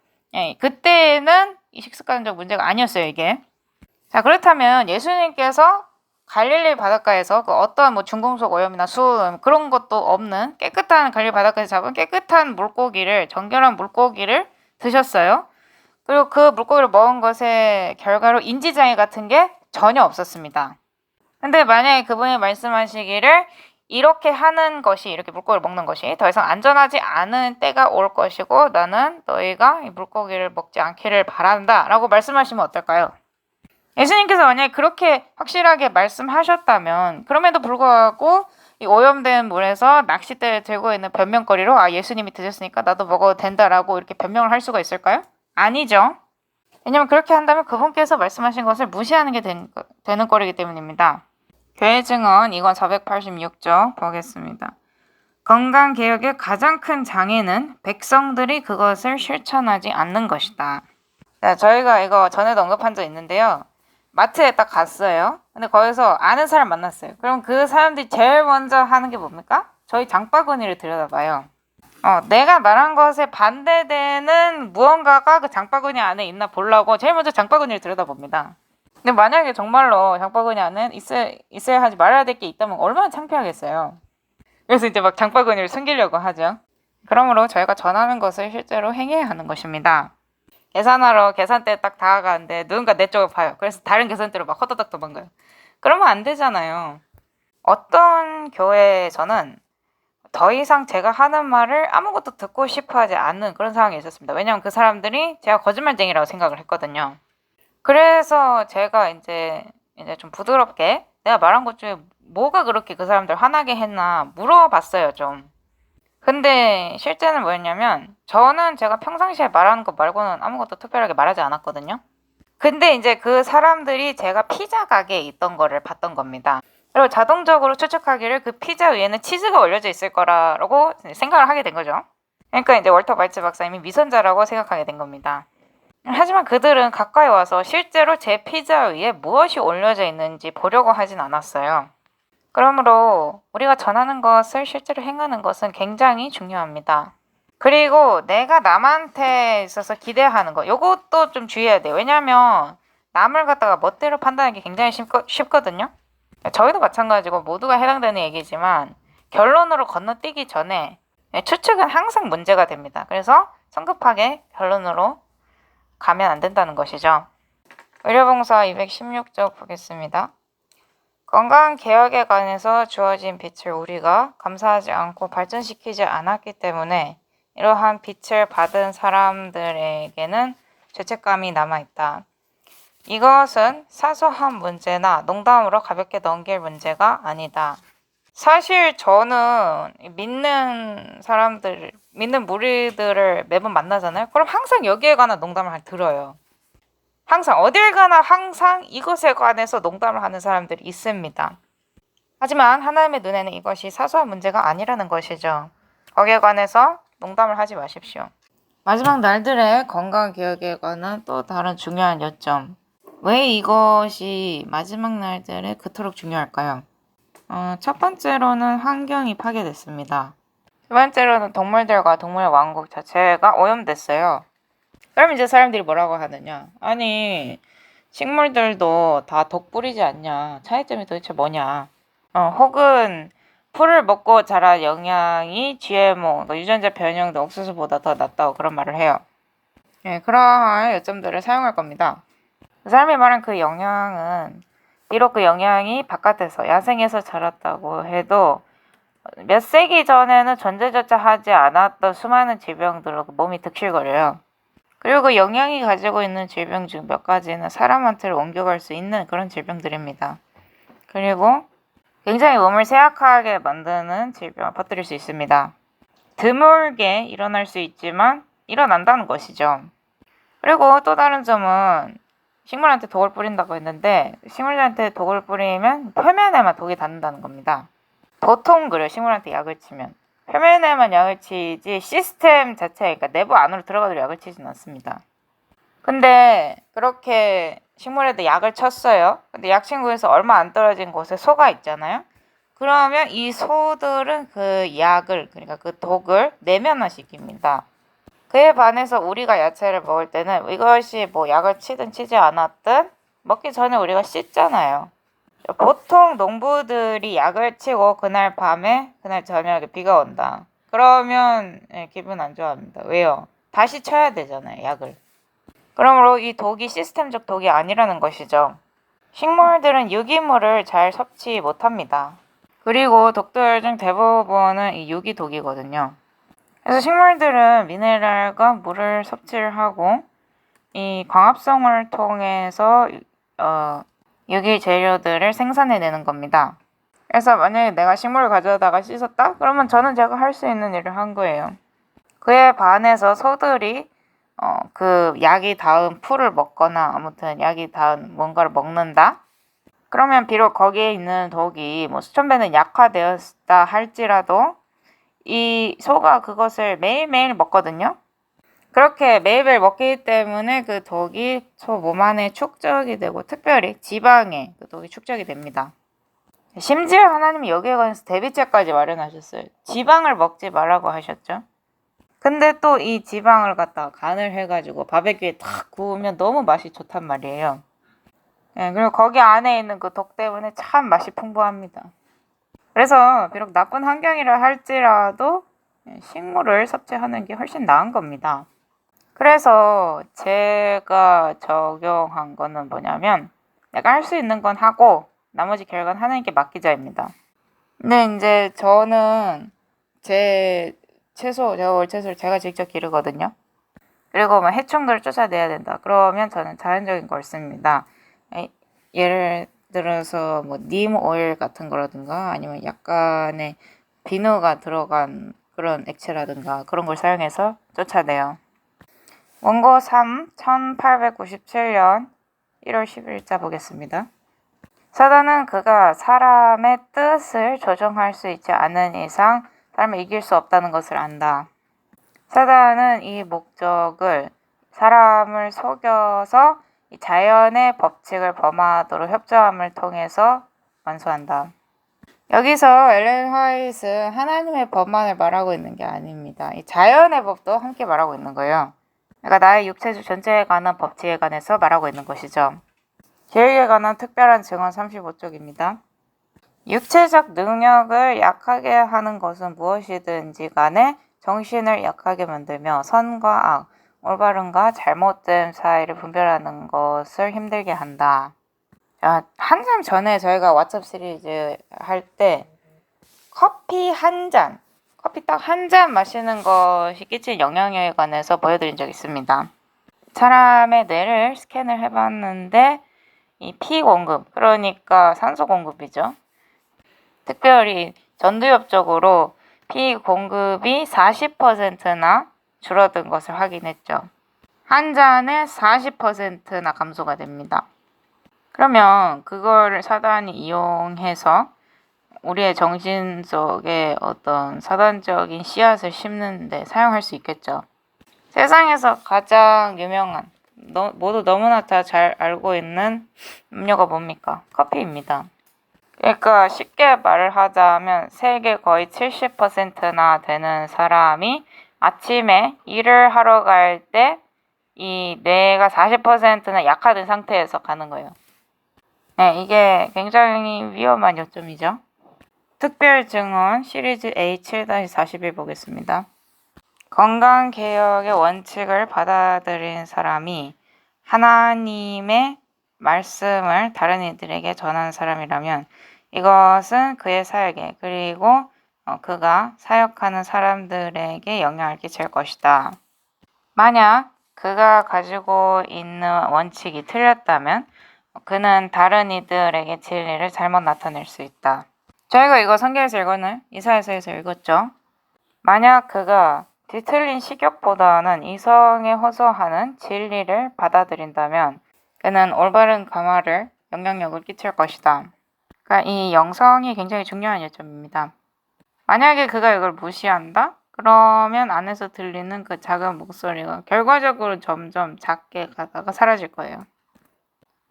그때는 이 식습관적 문제가 아니었어요, 이게. 자, 그렇다면 예수님께서 갈릴리 바닷가에서 그 어떤 중금속 오염이나 수은 그런 것도 없는 깨끗한 갈릴리 바닷가에서 잡은 깨끗한 물고기를 정결한 물고기를 드셨어요. 그리고 그 물고기를 먹은 것의 결과로 인지장애 같은 게 전혀 없었습니다. 근데 만약에 그분이 말씀하시기를 이렇게 하는 것이 이렇게 물고기를 먹는 것이 더 이상 안전하지 않은 때가 올 것이고 나는 너희가 이 물고기를 먹지 않기를 바란다 라고 말씀하시면 어떨까요? 예수님께서 만약에 그렇게 확실하게 말씀하셨다면 그럼에도 불구하고 이 오염된 물에서 낚싯대를 들고 있는 변명거리로 예수님이 드셨으니까 나도 먹어도 된다라고 이렇게 변명을 할 수가 있을까요? 아니죠. 왜냐면 그렇게 한다면 그분께서 말씀하신 것을 무시하는 게 되는 꼴이기 때문입니다. 교회 증언 이건 486쪽 보겠습니다. 건강개혁의 가장 큰 장애는 백성들이 그것을 실천하지 않는 것이다. 자, 저희가 이거 전에도 언급한 적 있는데요. 마트에 딱 갔어요. 근데 거기서 아는 사람 만났어요. 그럼 그 사람들이 제일 먼저 하는 게 뭡니까? 저희 장바구니를 들여다봐요. 내가 말한 것에 반대되는 무언가가 그 장바구니 안에 있나 보려고 제일 먼저 장바구니를 들여다봅니다. 근데 만약에 정말로 장바구니 안에 있어야 하지 말아야 될 게 있다면 얼마나 창피하겠어요. 그래서 이제 막 장바구니를 숨기려고 하죠. 그러므로 저희가 전하는 것을 실제로 행해야 하는 것입니다. 계산하러 계산대에 딱 다가가는데 누군가 내 쪽을 봐요. 그래서 다른 계산대로 막 허다닥 도망가요. 그러면 안 되잖아요. 어떤 교회에서는 더 이상 제가 하는 말을 아무것도 듣고 싶어 하지 않는 그런 상황이 있었습니다. 왜냐하면 그 사람들이 제가 거짓말쟁이라고 생각을 했거든요. 그래서 제가 이제 좀 부드럽게 내가 말한 것 중에 뭐가 그렇게 그 사람들 화나게 했나 물어봤어요, 좀. 근데 실제는 뭐였냐면 저는 제가 평상시에 말하는 것 말고는 아무것도 특별하게 말하지 않았거든요. 근데 이제 그 사람들이 제가 피자 가게에 있던 거를 봤던 겁니다. 그리고 자동적으로 추측하기를 그 피자 위에는 치즈가 올려져 있을 거라고 생각을 하게 된 거죠. 그러니까 이제 월터 바이츠 박사님이 미선자라고 생각하게 된 겁니다. 하지만 그들은 가까이 와서 실제로 제 피자 위에 무엇이 올려져 있는지 보려고 하진 않았어요. 그러므로 우리가 전하는 것을 실제로 행하는 것은 굉장히 중요합니다. 그리고 내가 남한테 있어서 기대하는 거, 요것도 좀 주의해야 돼요. 왜냐하면 남을 갖다가 멋대로 판단하기 굉장히 쉽거든요. 저희도 마찬가지고 모두가 해당되는 얘기지만 결론으로 건너뛰기 전에 추측은 항상 문제가 됩니다. 그래서 성급하게 결론으로 가면 안 된다는 것이죠. 의료봉사 216쪽 보겠습니다. 건강개혁에 관해서 주어진 빛을 우리가 감사하지 않고 발전시키지 않았기 때문에 이러한 빛을 받은 사람들에게는 죄책감이 남아있다. 이것은 사소한 문제나 농담으로 가볍게 넘길 문제가 아니다. 사실 저는 믿는 사람들, 믿는 무리들을 매번 만나잖아요. 그럼 항상 여기에 관한 농담을 들어요. 항상 어딜 가나 항상 이것에 관해서 농담을 하는 사람들이 있습니다. 하지만 하나님의 눈에는 이것이 사소한 문제가 아니라는 것이죠. 거기에 관해서 농담을 하지 마십시오. 마지막 날들의 건강개혁에 관한 또 다른 중요한 요점. 왜 이것이 마지막 날들에 그토록 중요할까요? 첫 번째로는 환경이 파괴됐습니다. 두 번째로는 동물들과 동물 왕국 자체가 오염됐어요. 그럼 이제 사람들이 뭐라고 하느냐? 아니, 식물들도 다 독 뿌리지 않냐? 차이점이 도대체 뭐냐? 혹은 풀을 먹고 자란 영양이 GMO, 유전자 변형도 옥수수보다 더 낫다고 그런 말을 해요. 네, 그러한 요점들을 사용할 겁니다. 그 사람이 말한 그 영양은 비록 그 영양이 바깥에서 야생에서 자랐다고 해도 몇 세기 전에는 존재조차 하지 않았던 수많은 질병들로 몸이 득실거려요. 그리고 그 영양이 가지고 있는 질병 중 몇 가지는 사람한테를 옮겨갈 수 있는 그런 질병들입니다. 그리고 굉장히 몸을 쇠약하게 만드는 질병을 퍼뜨릴 수 있습니다. 드물게 일어날 수 있지만 일어난다는 것이죠. 그리고 또 다른 점은 식물한테 독을 뿌린다고 했는데 식물한테 독을 뿌리면 표면에만 독이 닿는다는 겁니다. 보통 그래요. 식물한테 약을 치면. 표면에만 약을 치지 시스템 자체, 그러니까 내부 안으로 들어가도 약을 치진 않습니다. 근데 그렇게 식물에도 약을 쳤어요. 근데 약친구에서 얼마 안 떨어진 곳에 소가 있잖아요. 그러면 이 소들은 그 약을, 그러니까 그 독을 내면화시킵니다. 그에 반해서 우리가 야채를 먹을 때는 이것이 뭐 약을 치든 치지 않았든 먹기 전에 우리가 씻잖아요. 보통 농부들이 약을 치고 그날 밤에 그날 저녁에 비가 온다. 그러면 기분 안 좋아합니다. 왜요? 다시 쳐야 되잖아요, 약을. 그러므로 이 독이 시스템적 독이 아니라는 것이죠. 식물들은 유기물을 잘 섭취 못합니다. 그리고 독들 중 대부분은 이 유기독이거든요. 그래서 식물들은 미네랄과 물을 섭취를 하고 이 광합성을 통해서 유기 재료들을 생산해내는 겁니다. 그래서 만약에 내가 식물을 가져다가 씻었다? 그러면 저는 제가 할 수 있는 일을 한 거예요. 그에 반해서 소들이 그 약이 닿은 풀을 먹거나 아무튼 약이 닿은 뭔가를 먹는다. 그러면 비록 거기에 있는 독이 뭐 수천 배는 약화되었다 할지라도 이 소가 그것을 매일매일 먹거든요. 그렇게 매일매일 먹기 때문에 그 독이 소 몸 안에 축적이 되고 특별히 지방에 그 독이 축적이 됩니다. 심지어 하나님이 여기에 관해서 대비책까지 마련하셨어요. 지방을 먹지 말라고 하셨죠. 근데 또 이 지방을 갖다가 간을 해가지고 바베큐에 탁 구우면 너무 맛이 좋단 말이에요. 네, 그리고 거기 안에 있는 그 독 때문에 참 맛이 풍부합니다. 그래서 비록 나쁜 환경이라 할지라도 식물을 섭취하는 게 훨씬 나은 겁니다. 그래서 제가 적용한 거는 뭐냐면 내가 할 수 있는 건 하고 나머지 결과는 하나님께 맡기자입니다. 근데 이제 저는 제 월채소를 제가 직접 기르거든요. 그리고 뭐 해충들을 쫓아내야 된다. 그러면 저는 자연적인 걸 씁니다. 예를 들어서 뭐 님 오일 같은 거라든가 아니면 약간의 비누가 들어간 그런 액체라든가 그런 걸 사용해서 쫓아내요. 원고 3, 1897년 1월 10일자 보겠습니다. 사단은 그가 사람의 뜻을 조정할 수 있지 않은 이상 사람을 이길 수 없다는 것을 안다. 사단은 이 목적을 사람을 속여서 자연의 법칙을 범하도록 협조함을 통해서 완수한다. 여기서 엘렌 화이트는 하나님의 법만을 말하고 있는 게 아닙니다. 이 자연의 법도 함께 말하고 있는 거예요. 그러니까 나의 육체 전체에 관한 법칙에 관해서 말하고 있는 것이죠. 계획에 관한 특별한 증언 35쪽입니다. 육체적 능력을 약하게 하는 것은 무엇이든지 간에 정신을 약하게 만들며 선과 악, 올바름과 잘못됨 사이를 분별하는 것을 힘들게 한다. 자, 한참 전에 저희가 왓츠업 시리즈 할 때 커피 딱 한 잔 마시는 것이 끼친 영향에 관해서 보여드린 적이 있습니다. 사람의 뇌를 스캔을 해봤는데 이 피 공급, 그러니까 산소 공급이죠. 특별히 전두엽적으로 피 공급이 40%나 줄어든 것을 확인했죠. 한 잔에 40%나 감소가 됩니다. 그러면 그걸 사단이 이용해서 우리의 정신 속에 어떤 사단적인 씨앗을 심는데 사용할 수 있겠죠. 세상에서 가장 유명한 모두 너무나 다 잘 알고 있는 음료가 뭡니까? 커피입니다. 그러니까 쉽게 말을 하자면 세계 거의 70%나 되는 사람이 아침에 일을 하러 갈 때 이 뇌가 40%나 약화된 상태에서 가는 거예요. 네, 이게 굉장히 위험한 요점이죠. 특별 증언 시리즈 A7-41 보겠습니다. 건강개혁의 원칙을 받아들인 사람이 하나님의 말씀을 다른 이들에게 전하는 사람이라면 이것은 그의 사역에 그리고 그가 사역하는 사람들에게 영향을 끼칠 것이다. 만약 그가 가지고 있는 원칙이 틀렸다면 그는 다른 이들에게 진리를 잘못 나타낼 수 있다. 저희가 이거 성경에서 읽었나요? 이사야서에서 읽었죠. 만약 그가 뒤틀린 식욕보다는 이성에 호소하는 진리를 받아들인다면 그는 올바른 감화를 영향력을 끼칠 것이다. 그러니까 이 영성이 굉장히 중요한 요점입니다. 만약에 그가 이걸 무시한다? 그러면 안에서 들리는 그 작은 목소리가 결과적으로 점점 작게 가다가 사라질 거예요.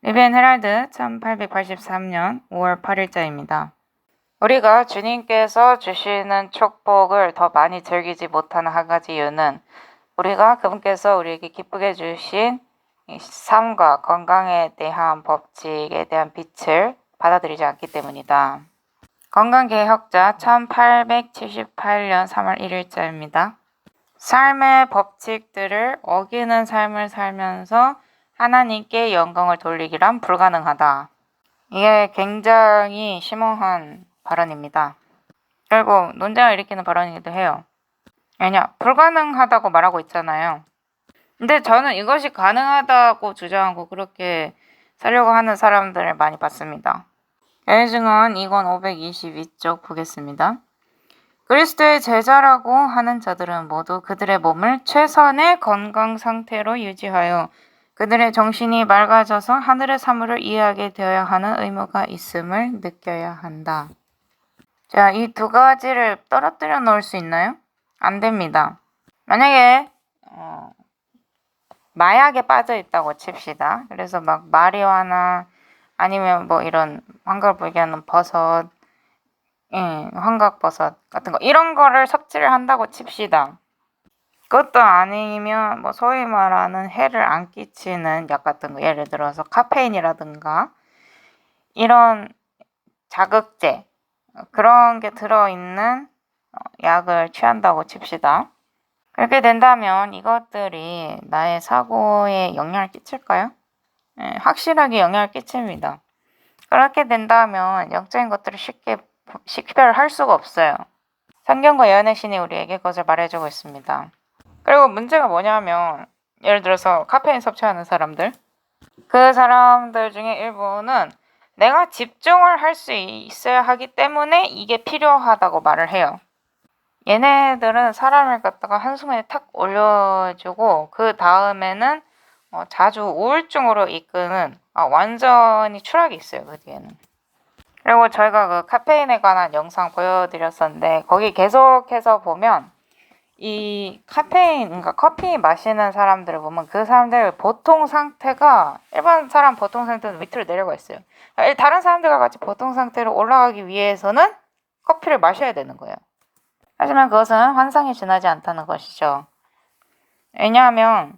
리비엔 헤랄드 1883년 5월 8일자입니다. 우리가 주님께서 주시는 축복을 더 많이 즐기지 못하는 한 가지 이유는 우리가 그분께서 우리에게 기쁘게 주신 삶과 건강에 대한 법칙에 대한 빛을 받아들이지 않기 때문이다. 건강개혁자 1878년 3월 1일자입니다. 삶의 법칙들을 어기는 삶을 살면서 하나님께 영광을 돌리기란 불가능하다. 이게 굉장히 심오한 발언입니다. 결국 논쟁을 일으키는 발언이기도 해요. 왜냐? 불가능하다고 말하고 있잖아요. 근데 저는 이것이 가능하다고 주장하고 그렇게 살려고 하는 사람들을 많이 봤습니다. 예증언 2권 522쪽 보겠습니다. 그리스도의 제자라고 하는 자들은 모두 그들의 몸을 최선의 건강 상태로 유지하여 그들의 정신이 맑아져서 하늘의 사물을 이해하게 되어야 하는 의무가 있음을 느껴야 한다. 자, 이 두 가지를 떨어뜨려 놓을 수 있나요? 안 됩니다. 만약에 마약에 빠져 있다고 칩시다. 그래서 막 마리화나 아니면 뭐 이런 환각을 보게 하는 버섯, 환각버섯 같은 거 이런 거를 섭취를 한다고 칩시다. 그것도 아니면 뭐 소위 말하는 해를 안 끼치는 약 같은 거, 예를 들어서 카페인이라든가 이런 자극제 그런 게 들어있는 약을 취한다고 칩시다. 그렇게 된다면 이것들이 나의 사고에 영향을 끼칠까요? 확실하게 영향을 끼칩니다. 그렇게 된다면 영적인 것들을 쉽게 식별할 수가 없어요. 성경과 예언의 신이 우리에게 그것을 말해주고 있습니다. 그리고 문제가 뭐냐면 예를 들어서 카페인 섭취하는 사람들, 그 사람들 중에 일부는 내가 집중을 할 수 있어야 하기 때문에 이게 필요하다고 말을 해요. 얘네들은 사람을 갖다가 한순간에 탁 올려주고 그 다음에는 자주 우울증으로 이끄는 완전히 추락이 있어요. 그 뒤에는. 그리고 저희가 그 카페인에 관한 영상 보여드렸었는데 거기 계속해서 보면 이 카페인, 그러니까 커피 마시는 사람들을 보면 그 사람들 보통 상태가 일반 사람 보통 상태는 밑으로 내려가 있어요. 다른 사람들과 같이 보통 상태로 올라가기 위해서는 커피를 마셔야 되는 거예요. 하지만 그것은 환상에 지나지 않다는 것이죠. 왜냐하면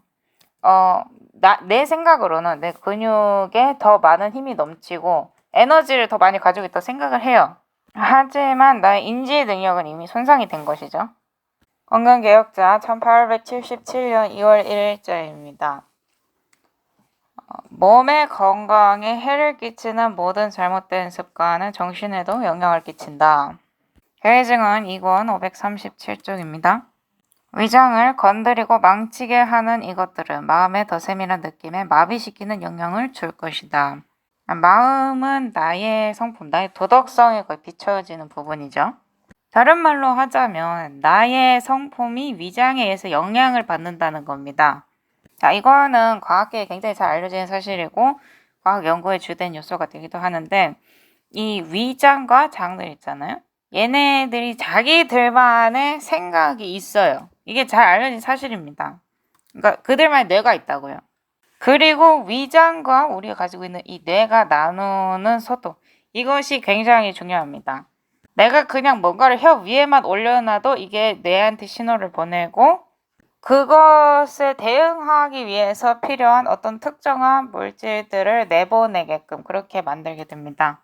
내 생각으로는 내 근육에 더 많은 힘이 넘치고 에너지를 더 많이 가지고 있다고 생각을 해요. 하지만 나의 인지 능력은 이미 손상이 된 것이죠. 건강개혁자 1877년 2월 1일자입니다. 몸의 건강에 해를 끼치는 모든 잘못된 습관은 정신에도 영향을 끼친다. 계증은 2권 537쪽입니다. 위장을 건드리고 망치게 하는 이것들은 마음에 더 세밀한 느낌에 마비시키는 영향을 줄 것이다. 마음은 나의 성품, 나의 도덕성에 거의 비춰지는 부분이죠. 다른 말로 하자면 나의 성품이 위장에 의해서 영향을 받는다는 겁니다. 자, 이거는 과학계에 굉장히 잘 알려진 사실이고 과학 연구의 주된 요소가 되기도 하는데 이 위장과 장들 있잖아요. 얘네들이 자기들만의 생각이 있어요. 이게 잘 알려진 사실입니다. 그러니까 그들만의 뇌가 있다고요. 그리고 위장과 우리가 가지고 있는 이 뇌가 나누는 소통, 이것이 굉장히 중요합니다. 내가 그냥 뭔가를 혀 위에만 올려놔도 이게 뇌한테 신호를 보내고 그것에 대응하기 위해서 필요한 어떤 특정한 물질들을 내보내게끔 그렇게 만들게 됩니다.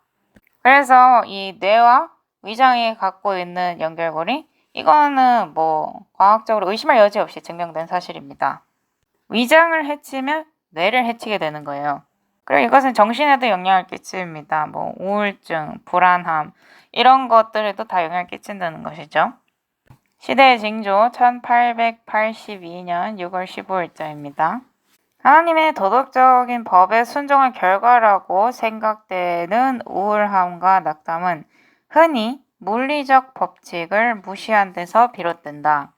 그래서 이 뇌와 위장이 갖고 있는 연결고리, 이거는 뭐 과학적으로 의심할 여지 없이 증명된 사실입니다. 위장을 해치면 뇌를 해치게 되는 거예요. 그리고 이것은 정신에도 영향을 끼칩니다. 뭐 우울증, 불안함 이런 것들에도 다 영향을 끼친다는 것이죠. 시대의 징조 1882년 6월 15일자입니다. 하나님의 도덕적인 법에 순종한 결과라고 생각되는 우울함과 낙담은 흔히 물리적 법칙을 무시한 데서 비롯된다.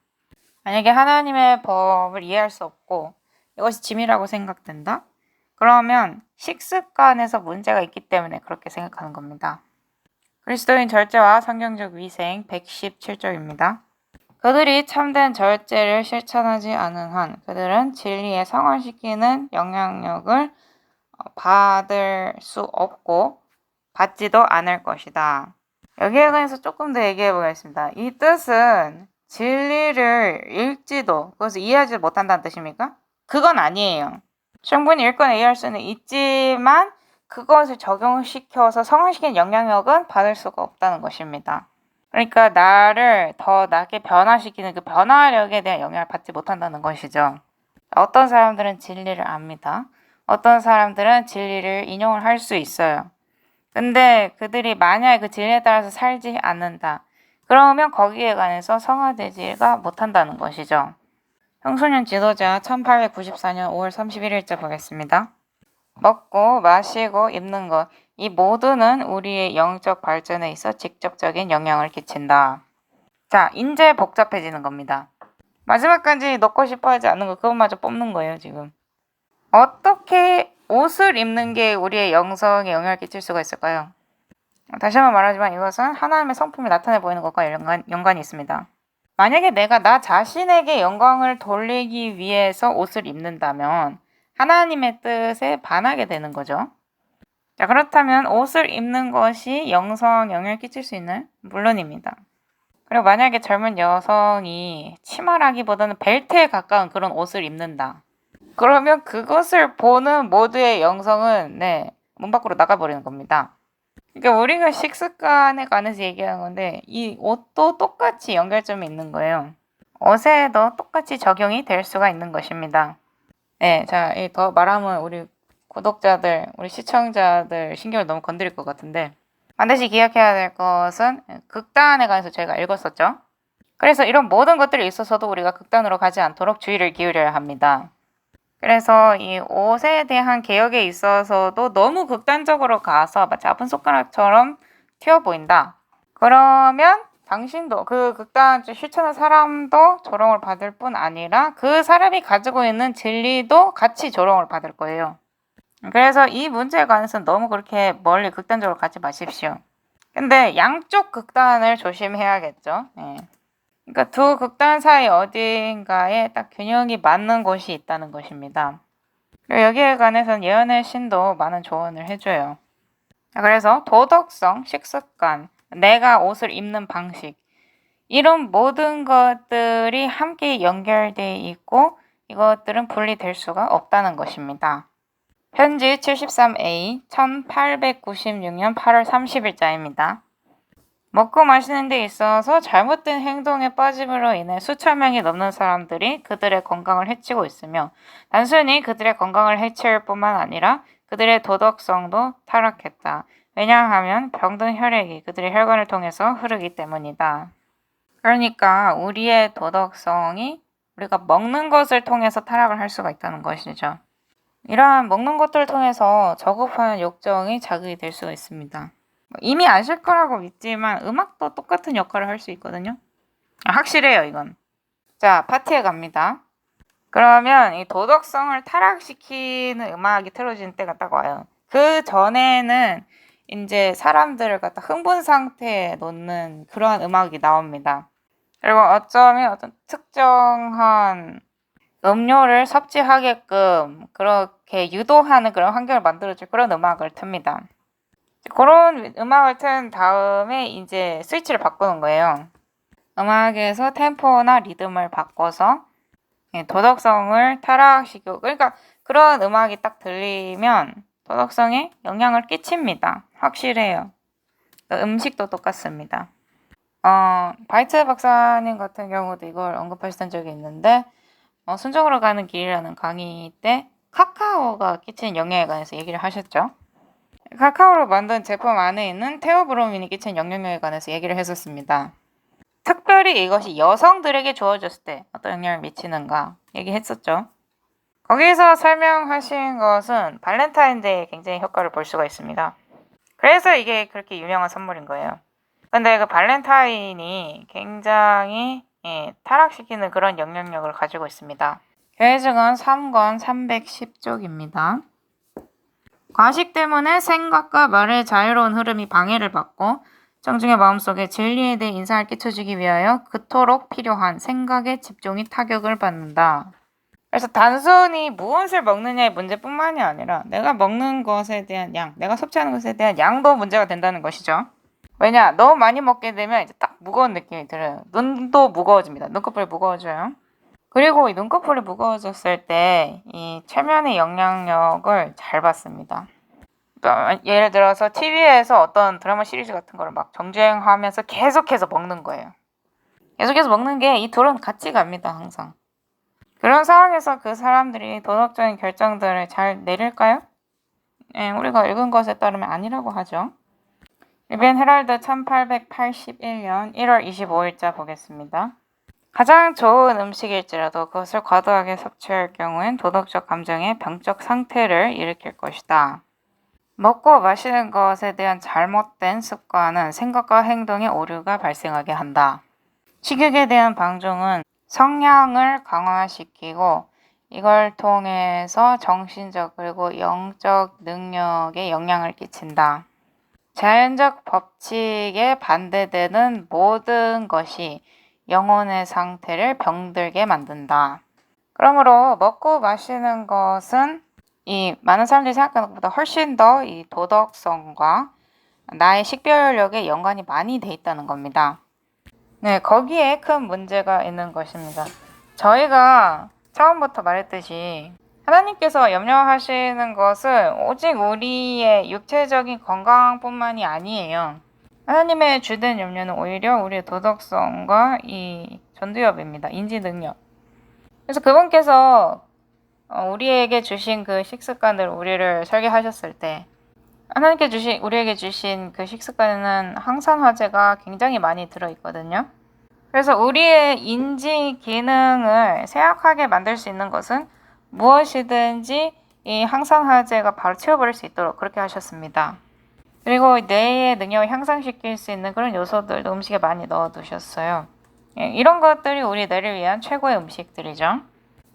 만약에 하나님의 법을 이해할 수 없고 이것이 짐이라고 생각된다? 그러면 식습관에서 문제가 있기 때문에 그렇게 생각하는 겁니다. 그리스도인 절제와 성경적 위생 117쪽입니다. 그들이 참된 절제를 실천하지 않은 한 그들은 진리에 성화시키는 영향력을 받을 수 없고 받지도 않을 것이다. 여기에 관해서 조금 더 얘기해 보겠습니다. 이 뜻은 진리를 읽지도 그것을 이해하지 못한다는 뜻입니까? 그건 아니에요. 충분히 읽거나 이해할 수는 있지만 그것을 적용시켜서 성화시키는 영향력은 받을 수가 없다는 것입니다. 그러니까 나를 더 낫게 변화시키는 그 변화력에 대한 영향을 받지 못한다는 것이죠. 어떤 사람들은 진리를 압니다. 어떤 사람들은 진리를 인용을 할 수 있어요. 근데 그들이 만약에 그 진리에 따라서 살지 않는다. 그러면 거기에 관해서 성화되지가 못한다는 것이죠. 청소년 지도자 1894년 5월 31일자 보겠습니다. 먹고 마시고 입는 것, 이 모두는 우리의 영적 발전에 있어 직접적인 영향을 끼친다. 자, 이제 복잡해지는 겁니다. 마지막까지 넣고 싶어 하지 않는 거 그것마저 뽑는 거예요, 지금. 어떻게 옷을 입는 게 우리의 영성에 영향을 끼칠 수가 있을까요? 다시 한번 말하지만 이것은 하나님의 성품이 나타내 보이는 것과 연관이 있습니다. 만약에 내가 나 자신에게 영광을 돌리기 위해서 옷을 입는다면 하나님의 뜻에 반하게 되는 거죠. 자, 그렇다면 옷을 입는 것이 영성에 영향을 끼칠 수 있는? 물론입니다. 그리고 만약에 젊은 여성이 치마라기보다는 벨트에 가까운 그런 옷을 입는다. 그러면 그것을 보는 모두의 영성은 문 밖으로 나가버리는 겁니다. 그러니까 우리가 식습관에 관해서 얘기하는 건데 이 옷도 똑같이 연결점이 있는 거예요. 옷에도 똑같이 적용이 될 수가 있는 것입니다. 네, 자, 더 말하면 우리 구독자들, 우리 시청자들 신경을 너무 건드릴 것 같은데 반드시 기억해야 될 것은 극단에 관해서 저희가 읽었었죠. 그래서 이런 모든 것들이 있어서도 우리가 극단으로 가지 않도록 주의를 기울여야 합니다. 그래서 이 옷에 대한 개혁에 있어서도 너무 극단적으로 가서 마치 아픈 손가락처럼 튀어 보인다. 그러면 당신도 그 극단을 실천한 사람도 조롱을 받을 뿐 아니라 그 사람이 가지고 있는 진리도 같이 조롱을 받을 거예요. 그래서 이 문제에 관해서는 너무 그렇게 멀리 극단적으로 가지 마십시오. 근데 양쪽 극단을 조심해야겠죠. 네. 그러니까 두 극단 사이 어딘가에 딱 균형이 맞는 곳이 있다는 것입니다. 그리고 여기에 관해서는 예언의 신도 많은 조언을 해줘요. 그래서 도덕성, 식습관, 내가 옷을 입는 방식 이런 모든 것들이 함께 연결되어 있고 이것들은 분리될 수가 없다는 것입니다. 편지 73A 1896년 8월 30일자입니다. 먹고 마시는 데 있어서 잘못된 행동에 빠짐으로 인해 수천 명이 넘는 사람들이 그들의 건강을 해치고 있으며 단순히 그들의 건강을 해칠 뿐만 아니라 그들의 도덕성도 타락했다. 왜냐하면 병든 혈액이 그들의 혈관을 통해서 흐르기 때문이다. 그러니까 우리의 도덕성이 우리가 먹는 것을 통해서 타락을 할 수가 있다는 것이죠. 이러한 먹는 것들을 통해서 저급한 욕정이 자극이 될 수가 있습니다. 이미 아실 거라고 믿지만 음악도 똑같은 역할을 할 수 있거든요. 확실해요, 이건. 자, 파티에 갑니다. 그러면 이 도덕성을 타락시키는 음악이 틀어지는 때가 딱 와요. 그 전에는 이제 사람들을 갖다 흥분 상태에 놓는 그러한 음악이 나옵니다. 그리고 어쩌면 어떤 특정한 음료를 섭취하게끔 그렇게 유도하는 그런 환경을 만들어줄 그런 음악을 틉니다. 그런 음악을 튼 다음에 이제 스위치를 바꾸는 거예요. 음악에서 템포나 리듬을 바꿔서 도덕성을 타락시키고 그러니까 그런 음악이 딱 들리면 도덕성에 영향을 끼칩니다. 확실해요. 음식도 똑같습니다. 바이트 박사님 같은 경우도 이걸 언급하셨던 적이 있는데 순정으로 가는 길이라는 강의 때 카카오가 끼치는 영향에 관해서 얘기를 하셨죠. 카카오로 만든 제품 안에 있는 테오브로민이 끼치는 영향력에 관해서 얘기를 했었습니다. 특별히 이것이 여성들에게 주어졌을 때 어떤 영향을 미치는가 얘기했었죠. 거기서 설명하신 것은 발렌타인데이에 굉장히 효과를 볼 수가 있습니다. 그래서 이게 그렇게 유명한 선물인 거예요. 근데 그 발렌타인이 굉장히 타락시키는 그런 영향력을 가지고 있습니다. 교회증은 3권 310쪽입니다. 과식 때문에 생각과 말의 자유로운 흐름이 방해를 받고 청중의 마음속에 진리에 대해 인상을 끼쳐주기 위하여 그토록 필요한 생각의 집중이 타격을 받는다. 그래서 단순히 무엇을 먹느냐의 문제뿐만이 아니라 내가 먹는 것에 대한 양, 내가 섭취하는 것에 대한 양도 문제가 된다는 것이죠. 왜냐? 너무 많이 먹게 되면 이제 딱 무거운 느낌이 들어요. 눈도 무거워집니다. 눈꺼풀이 무거워져요. 그리고 이 눈꺼풀이 무거워졌을 때 이 최면의 영향력을 잘 받습니다. 그러니까 예를 들어서 TV에서 어떤 드라마 시리즈 같은 거를 막 정주행하면서 계속해서 먹는 거예요. 계속해서 먹는 게 이 둘은 같이 갑니다. 항상. 그런 상황에서 그 사람들이 도덕적인 결정들을 잘 내릴까요? 우리가 읽은 것에 따르면 아니라고 하죠. 리비안 헤럴드 1881년 1월 25일자 보겠습니다. 가장 좋은 음식일지라도 그것을 과도하게 섭취할 경우엔 도덕적 감정의 병적 상태를 일으킬 것이다. 먹고 마시는 것에 대한 잘못된 습관은 생각과 행동에 오류가 발생하게 한다. 식욕에 대한 방종은 성향을 강화시키고 이걸 통해서 정신적 그리고 영적 능력에 영향을 끼친다. 자연적 법칙에 반대되는 모든 것이 영혼의 상태를 병들게 만든다. 그러므로 먹고 마시는 것은 이 많은 사람들이 생각하는 것보다 훨씬 더 이 도덕성과 나의 식별력에 연관이 많이 돼 있다는 겁니다. 네, 거기에 큰 문제가 있는 것입니다. 저희가 처음부터 말했듯이 하나님께서 염려하시는 것은 오직 우리의 육체적인 건강뿐만이 아니에요. 하나님의 주된 염려는 오히려 우리의 도덕성과 이 전두엽입니다. 인지 능력. 그래서 그분께서 우리에게 주신 그 식습관을 우리를 설계하셨을 때 하나님께 우리에게 주신 그 식습관에는 항산화제가 굉장히 많이 들어있거든요. 그래서 우리의 인지 기능을 쇠약하게 만들 수 있는 것은 무엇이든지 이 항산화제가 바로 채워버릴 수 있도록 그렇게 하셨습니다. 그리고 뇌의 능력을 향상시킬 수 있는 그런 요소들도 음식에 많이 넣어두셨어요. 이런 것들이 우리 뇌를 위한 최고의 음식들이죠.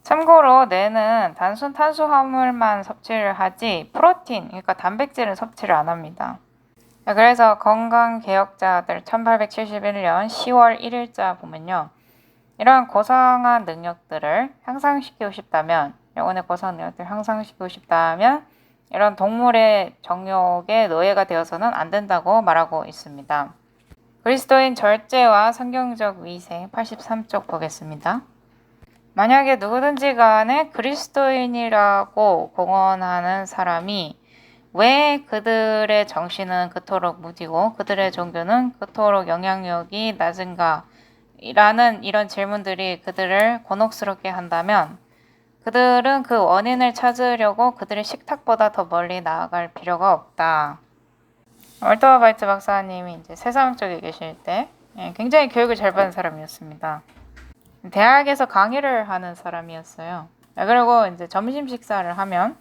참고로 뇌는 단순 탄수화물만 섭취를 하지 프로틴, 그러니까 단백질은 섭취를 안 합니다. 그래서 건강개혁자들 1871년 10월 1일자 보면요. 이러한 고상한 능력들을 향상시키고 싶다면, 영혼의 고상한 능력들을 향상시키고 싶다면 이런 동물의 정욕에 노예가 되어서는 안 된다고 말하고 있습니다. 그리스도인 절제와 성경적 위생 83쪽 보겠습니다. 만약에 누구든지 간에 그리스도인이라고 공언하는 사람이 왜 그들의 정신은 그토록 무디고 그들의 종교는 그토록 영향력이 낮은가? 라는 이런 질문들이 그들을 곤혹스럽게 한다면 그들은 그 원인을 찾으려고 그들의 식탁보다 더 멀리 나아갈 필요가 없다. 월터 바이트 박사님이 이제 세상 쪽에 계실 때 굉장히 교육을 잘 받은 사람이었습니다. 대학에서 강의를 하는 사람이었어요. 그리고 이제 점심 식사를 하면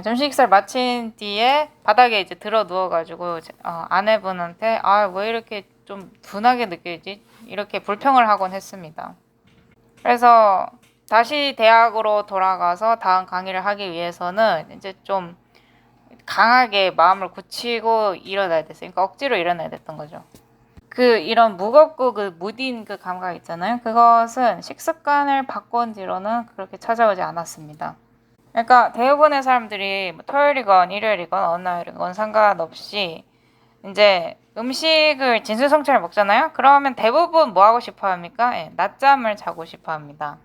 점심 식사를 마친 뒤에 바닥에 이제 들어 누워가지고 아내분한테 왜 이렇게 좀 둔하게 느껴지지? 이렇게 불평을 하곤 했습니다. 그래서 다시 대학으로 돌아가서 다음 강의를 하기 위해서는 이제 좀 강하게 마음을 굳히고 일어나야 됐어요. 그러니까 억지로 일어나야 됐던 거죠. 이런 무겁고 무딘 감각 있잖아요. 그것은 식습관을 바꾼 뒤로는 그렇게 찾아오지 않았습니다. 그러니까 대부분의 사람들이 토요일이건 일요일이건 어느 날이건 상관없이 이제 음식을 진수성찬을 먹잖아요. 그러면 대부분 뭐 하고 싶어 합니까? 낮잠을 자고 싶어 합니다.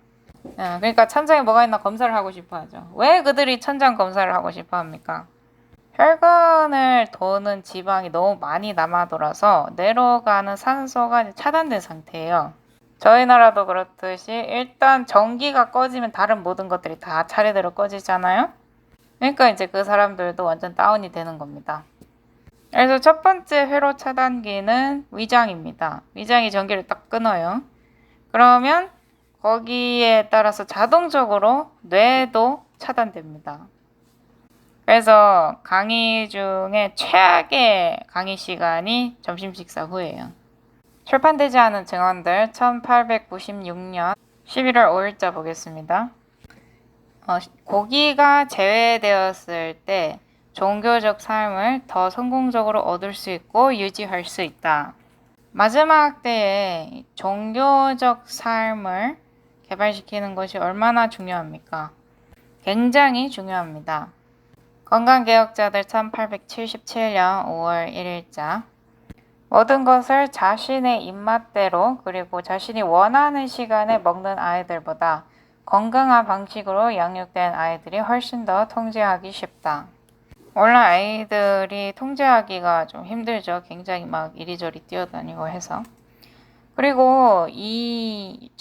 그러니까 천장에 뭐가 있나 검사를 하고 싶어 하죠. 왜 그들이 천장 검사를 하고 싶어 합니까? 혈관을 도는 지방이 너무 많이 남아돌아서 뇌로 가는 산소가 차단된 상태예요. 저희 나라도 그렇듯이 일단 전기가 꺼지면 다른 모든 것들이 다 차례대로 꺼지잖아요. 그러니까 이제 그 사람들도 완전 다운이 되는 겁니다. 그래서 첫 번째 회로 차단기는 위장입니다. 위장이 전기를 딱 끊어요. 그러면 거기에 따라서 자동적으로 뇌도 차단됩니다. 그래서 강의 중에 최악의 강의 시간이 점심 식사 후예요. 출판되지 않은 증언들 1896년 11월 5일자 보겠습니다. 고기가 제외되었을 때 종교적 삶을 더 성공적으로 얻을 수 있고 유지할 수 있다. 마지막 때에 종교적 삶을 개발시키는 것이 얼마나 중요합니까? 굉장히 중요합니다. 건강개혁자들 1877년 5월 1일자 모든 것을 자신의 입맛대로 그리고 자신이 원하는 시간에 먹는 아이들보다 건강한 방식으로 양육된 아이들이 훨씬 더 통제하기 쉽다. 원래 아이들이 통제하기가 좀 힘들죠. 굉장히 막 이리저리 뛰어다니고 해서. 그리고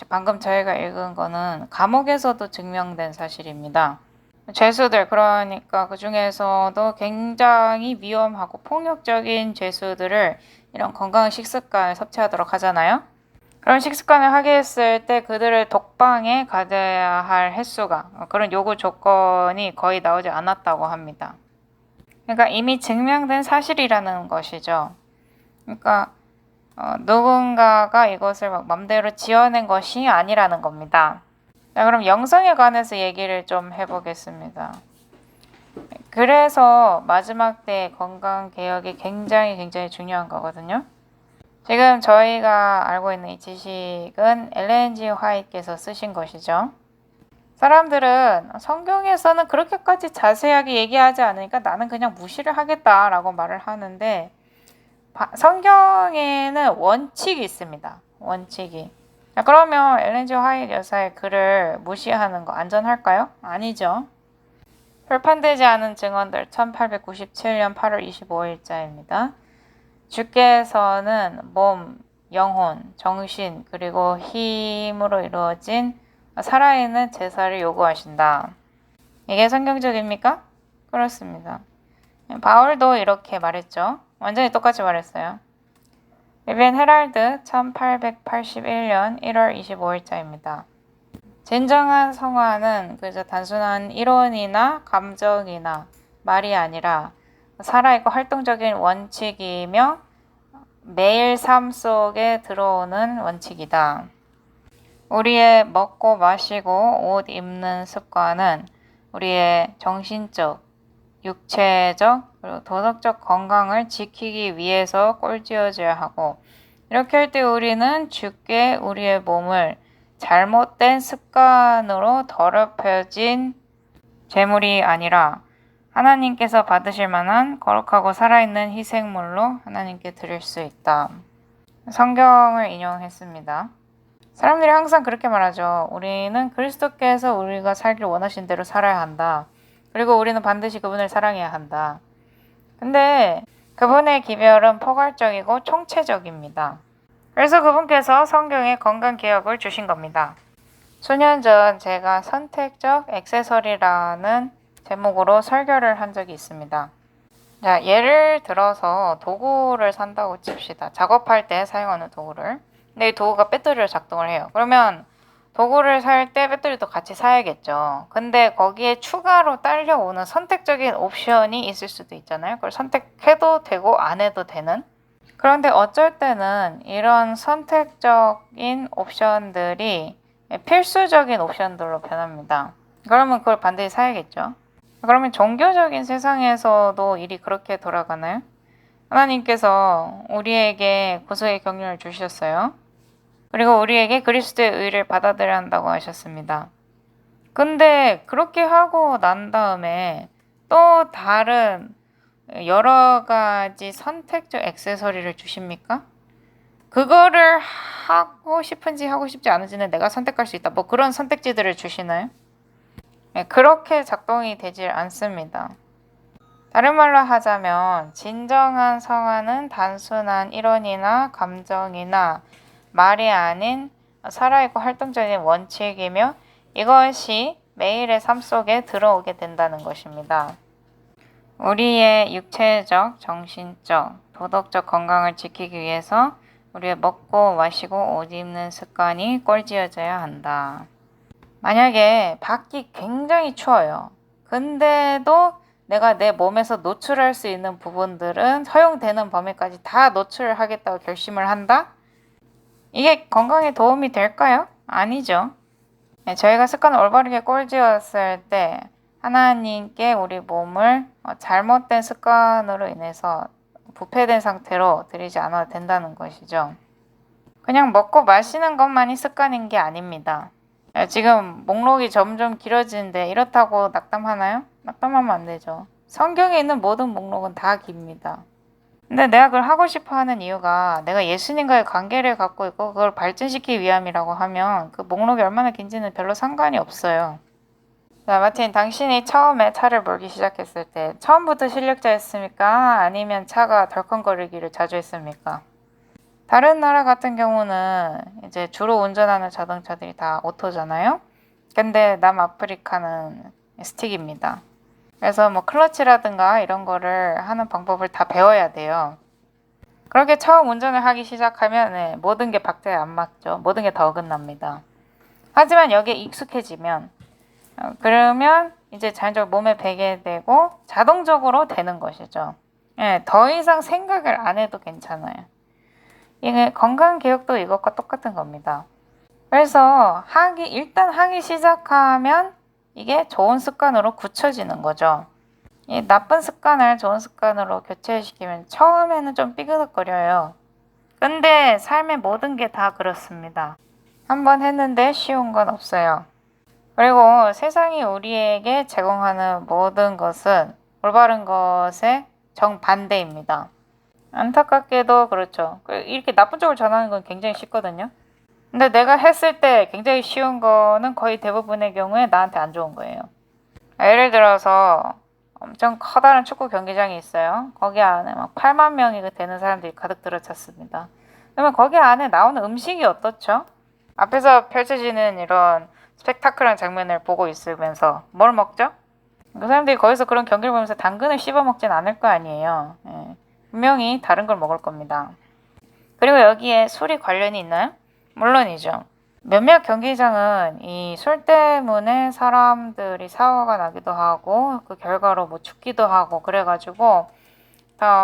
방금 저희가 읽은 거는 감옥에서도 증명된 사실입니다. 죄수들, 그러니까 그 중에서도 굉장히 위험하고 폭력적인 죄수들을 이런 건강한 식습관을 섭취하도록 하잖아요. 그런 식습관을 하게 했을 때 그들을 독방에 가둬야 할 횟수가 그런 요구 조건이 거의 나오지 않았다고 합니다. 그러니까 이미 증명된 사실이라는 것이죠. 그러니까 누군가가 이것을 막 맘대로 지어낸 것이 아니라는 겁니다. 자, 그럼 영성에 관해서 얘기를 좀 해보겠습니다. 그래서 마지막 때 건강개혁이 굉장히 중요한 거거든요. 지금 저희가 알고 있는 이 지식은 엘렌 G 화이트께서 쓰신 것이죠. 사람들은 성경에서는 그렇게까지 자세하게 얘기하지 않으니까 나는 그냥 무시를 하겠다라고 말을 하는데 성경에는 원칙이 있습니다. 원칙이. 자, 그러면 엘렌 G 화이트 여사의 글을 무시하는 거 안전할까요? 아니죠. 출판되지 않은 증언들 1897년 8월 25일자입니다. 주께서는 몸, 영혼, 정신, 그리고 힘으로 이루어진 살아있는 제사를 요구하신다. 이게 성경적입니까? 그렇습니다. 바울도 이렇게 말했죠. 완전히 똑같이 말했어요. 비비안 헤랄드 1881년 1월 25일자입니다. 진정한 성화는 그저 단순한 이론이나 감정이나 말이 아니라 살아있고 활동적인 원칙이며 매일 삶 속에 들어오는 원칙이다. 우리의 먹고 마시고 옷 입는 습관은 우리의 정신적, 육체적, 그리고 도덕적 건강을 지키기 위해서 꼴지어져야 하고, 이렇게 할 때 우리는 주께 우리의 몸을 잘못된 습관으로 더럽혀진 재물이 아니라 하나님께서 받으실 만한 거룩하고 살아있는 희생물로 하나님께 드릴 수 있다. 성경을 인용했습니다. 사람들이 항상 그렇게 말하죠. 우리는 그리스도께서 우리가 살길 원하신 대로 살아야 한다. 그리고 우리는 반드시 그분을 사랑해야 한다. 근데 그분의 기별은 포괄적이고 총체적입니다. 그래서 그분께서 성경에 건강개혁을 주신 겁니다. 수년 전 제가 선택적 액세서리라는 제목으로 설교를 한 적이 있습니다. 자, 예를 들어서 도구를 산다고 칩시다. 작업할 때 사용하는 도구를. 근데 이 도구가 배터리로 작동을 해요. 그러면 도구를 살 때 배터리도 같이 사야겠죠. 근데 거기에 추가로 딸려오는 선택적인 옵션이 있을 수도 있잖아요. 그걸 선택해도 되고 안 해도 되는. 그런데 어쩔 때는 이런 선택적인 옵션들이 필수적인 옵션들로 변합니다. 그러면 그걸 반드시 사야겠죠. 그러면 종교적인 세상에서도 일이 그렇게 돌아가나요? 하나님께서 우리에게 구속의 경륜을 주셨어요. 그리고 우리에게 그리스도의 의를 받아들여야 한다고 하셨습니다. 근데 그렇게 하고 난 다음에 또 다른 여러 가지 선택적 액세서리를 주십니까? 그거를 하고 싶은지 하고 싶지 않은지는 내가 선택할 수 있다. 뭐 그런 선택지들을 주시나요? 네, 그렇게 작동이 되질 않습니다. 다른 말로 하자면 진정한 성화는 단순한 이론이나 감정이나 말이 아닌 살아있고 활동적인 원칙이며 이것이 매일의 삶 속에 들어오게 된다는 것입니다. 우리의 육체적, 정신적, 도덕적 건강을 지키기 위해서 우리의 먹고 마시고 옷 입는 습관이 꼴지어져야 한다. 만약에 밖이 굉장히 추워요. 근데도 내가 내 몸에서 노출할 수 있는 부분들은 허용되는 범위까지 다 노출을 하겠다고 결심을 한다? 이게 건강에 도움이 될까요? 아니죠. 저희가 습관을 올바르게 꼴지었을 때 하나님께 우리 몸을 잘못된 습관으로 인해서 부패된 상태로 드리지 않아도 된다는 것이죠. 그냥 먹고 마시는 것만이 습관인 게 아닙니다. 지금 목록이 점점 길어지는데 이렇다고 낙담하나요? 낙담하면 안 되죠. 성경에 있는 모든 목록은 다 깁니다. 근데 내가 그걸 하고 싶어 하는 이유가 내가 예수님과의 관계를 갖고 있고 그걸 발전시키기 위함이라고 하면 그 목록이 얼마나 긴지는 별로 상관이 없어요. 자, 마틴, 당신이 처음에 차를 몰기 시작했을 때 처음부터 실력자였습니까? 아니면 차가 덜컹거리기를 자주 했습니까? 다른 나라 같은 경우는 이제 주로 운전하는 자동차들이 다 오토잖아요. 근데 남아프리카는 스틱입니다. 그래서 뭐 클러치라든가 이런 거를 하는 방법을 다 배워야 돼요. 그렇게 처음 운전을 하기 시작하면 모든 게 박자에 안 맞죠. 모든 게 다 어긋납니다. 하지만 여기에 익숙해지면 그러면 이제 자연적으로 몸에 배게 되고 자동적으로 되는 것이죠. 더 이상 생각을 안 해도 괜찮아요. 이게 건강개혁도 이것과 똑같은 겁니다. 그래서 일단 하기 시작하면 이게 좋은 습관으로 굳혀지는 거죠. 이 나쁜 습관을 좋은 습관으로 교체시키면 처음에는 좀 삐그덕거려요. 근데 삶의 모든 게 다 그렇습니다. 한번 했는데 쉬운 건 없어요. 그리고 세상이 우리에게 제공하는 모든 것은 올바른 것의 정반대입니다. 안타깝게도 그렇죠. 이렇게 나쁜 쪽으로 전하는 건 굉장히 쉽거든요. 근데 내가 했을 때 굉장히 쉬운 거는 거의 대부분의 경우에 나한테 안 좋은 거예요. 예를 들어서 엄청 커다란 축구 경기장이 있어요. 거기 안에 막 8만 명이 되는 사람들이 가득 들어찼습니다. 그러면 거기 안에 나오는 음식이 어떻죠? 앞에서 펼쳐지는 이런 스펙타클한 장면을 보고 있으면서 뭘 먹죠? 그 사람들이 거기서 그런 경기를 보면서 당근을 씹어 먹진 않을 거 아니에요. 예. 분명히 다른 걸 먹을 겁니다. 그리고 여기에 술이 관련이 있나요? 물론이죠. 몇몇 경기장은 이 술 때문에 사람들이 사고가 나기도 하고 그 결과로 뭐 죽기도 하고 그래가지고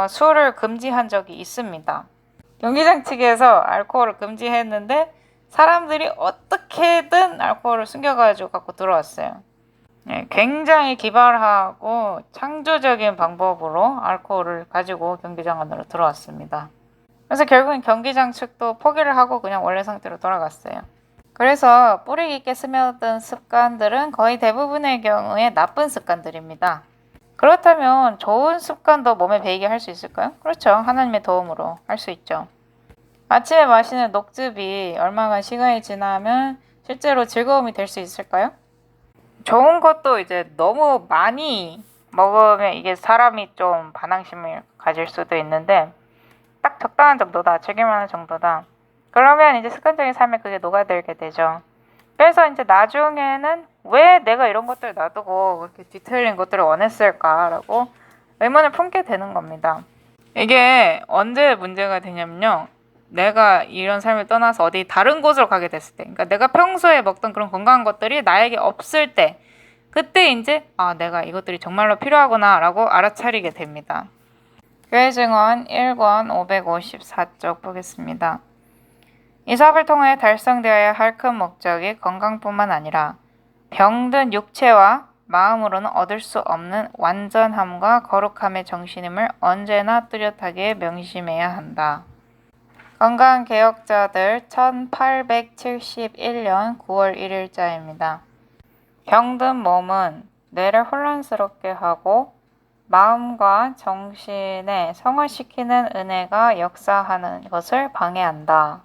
술을 금지한 적이 있습니다. 경기장 측에서 알코올을 금지했는데 사람들이 어떻게든 알코올을 숨겨가지고 갖고 들어왔어요. 네, 굉장히 기발하고 창조적인 방법으로 알코올을 가지고 경기장 안으로 들어왔습니다. 그래서 결국엔 경기장 측도 포기를 하고 그냥 원래 상태로 돌아갔어요. 그래서 뿌리 깊게 스며든 습관들은 거의 대부분의 경우에 나쁜 습관들입니다. 그렇다면 좋은 습관도 몸에 배이게 할 수 있을까요? 그렇죠. 하나님의 도움으로 할 수 있죠. 아침에 마시는 녹즙이 얼마간 시간이 지나면 실제로 즐거움이 될 수 있을까요? 좋은 것도 이제 너무 많이 먹으면 이게 사람이 좀 반항심을 가질 수도 있는데 딱 적당한 정도다, 즐길만한 정도다. 그러면 이제 습관적인 삶에 그게 녹아들게 되죠. 그래서 이제 나중에는 왜 내가 이런 것들을 놔두고 그렇게 뒤틀린 것들을 원했을까라고 의문을 품게 되는 겁니다. 이게 언제 문제가 되냐면요. 내가 이런 삶을 떠나서 어디 다른 곳으로 가게 됐을 때, 그러니까 내가 평소에 먹던 그런 건강한 것들이 나에게 없을 때, 그때 이제 내가 이것들이 정말로 필요하구나라고 알아차리게 됩니다. 교회 증언 1권 554쪽 보겠습니다. 이 사업을 통해 달성되어야 할 큰 목적이 건강뿐만 아니라 병든 육체와 마음으로는 얻을 수 없는 완전함과 거룩함의 정신임을 언제나 뚜렷하게 명심해야 한다. 건강개혁자들 1871년 9월 1일자입니다. 병든 몸은 뇌를 혼란스럽게 하고 마음과 정신에 성화시키는 은혜가 역사하는 것을 방해한다.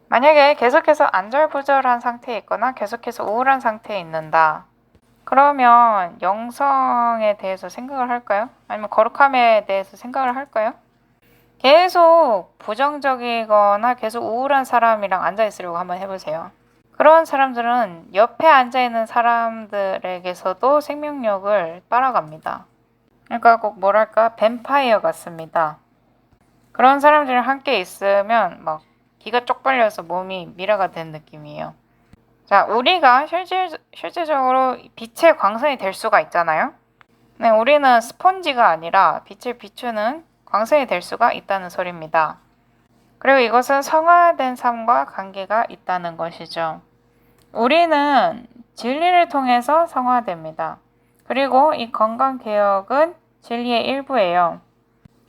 만약에 계속해서 안절부절한 상태에 있거나 계속해서 우울한 상태에 있는다. 그러면 영성에 대해서 생각을 할까요? 아니면 거룩함에 대해서 생각을 할까요? 계속 부정적이거나 계속 우울한 사람이랑 앉아있으려고 한번 해보세요. 그런 사람들은 옆에 앉아있는 사람들에게서도 생명력을 빨아갑니다. 그러니까 꼭 뭐랄까 뱀파이어 같습니다. 그런 사람들이랑 함께 있으면 막 기가 쪽 빨려서 몸이 미라가 된 느낌이에요. 자, 우리가 실제적으로 빛의 광선이 될 수가 있잖아요. 네, 우리는 스펀지가 아니라 빛을 비추는 광선이 될 수가 있다는 소리입니다. 그리고 이것은 성화된 삶과 관계가 있다는 것이죠. 우리는 진리를 통해서 성화됩니다. 그리고 이 건강개혁은 진리의 일부예요.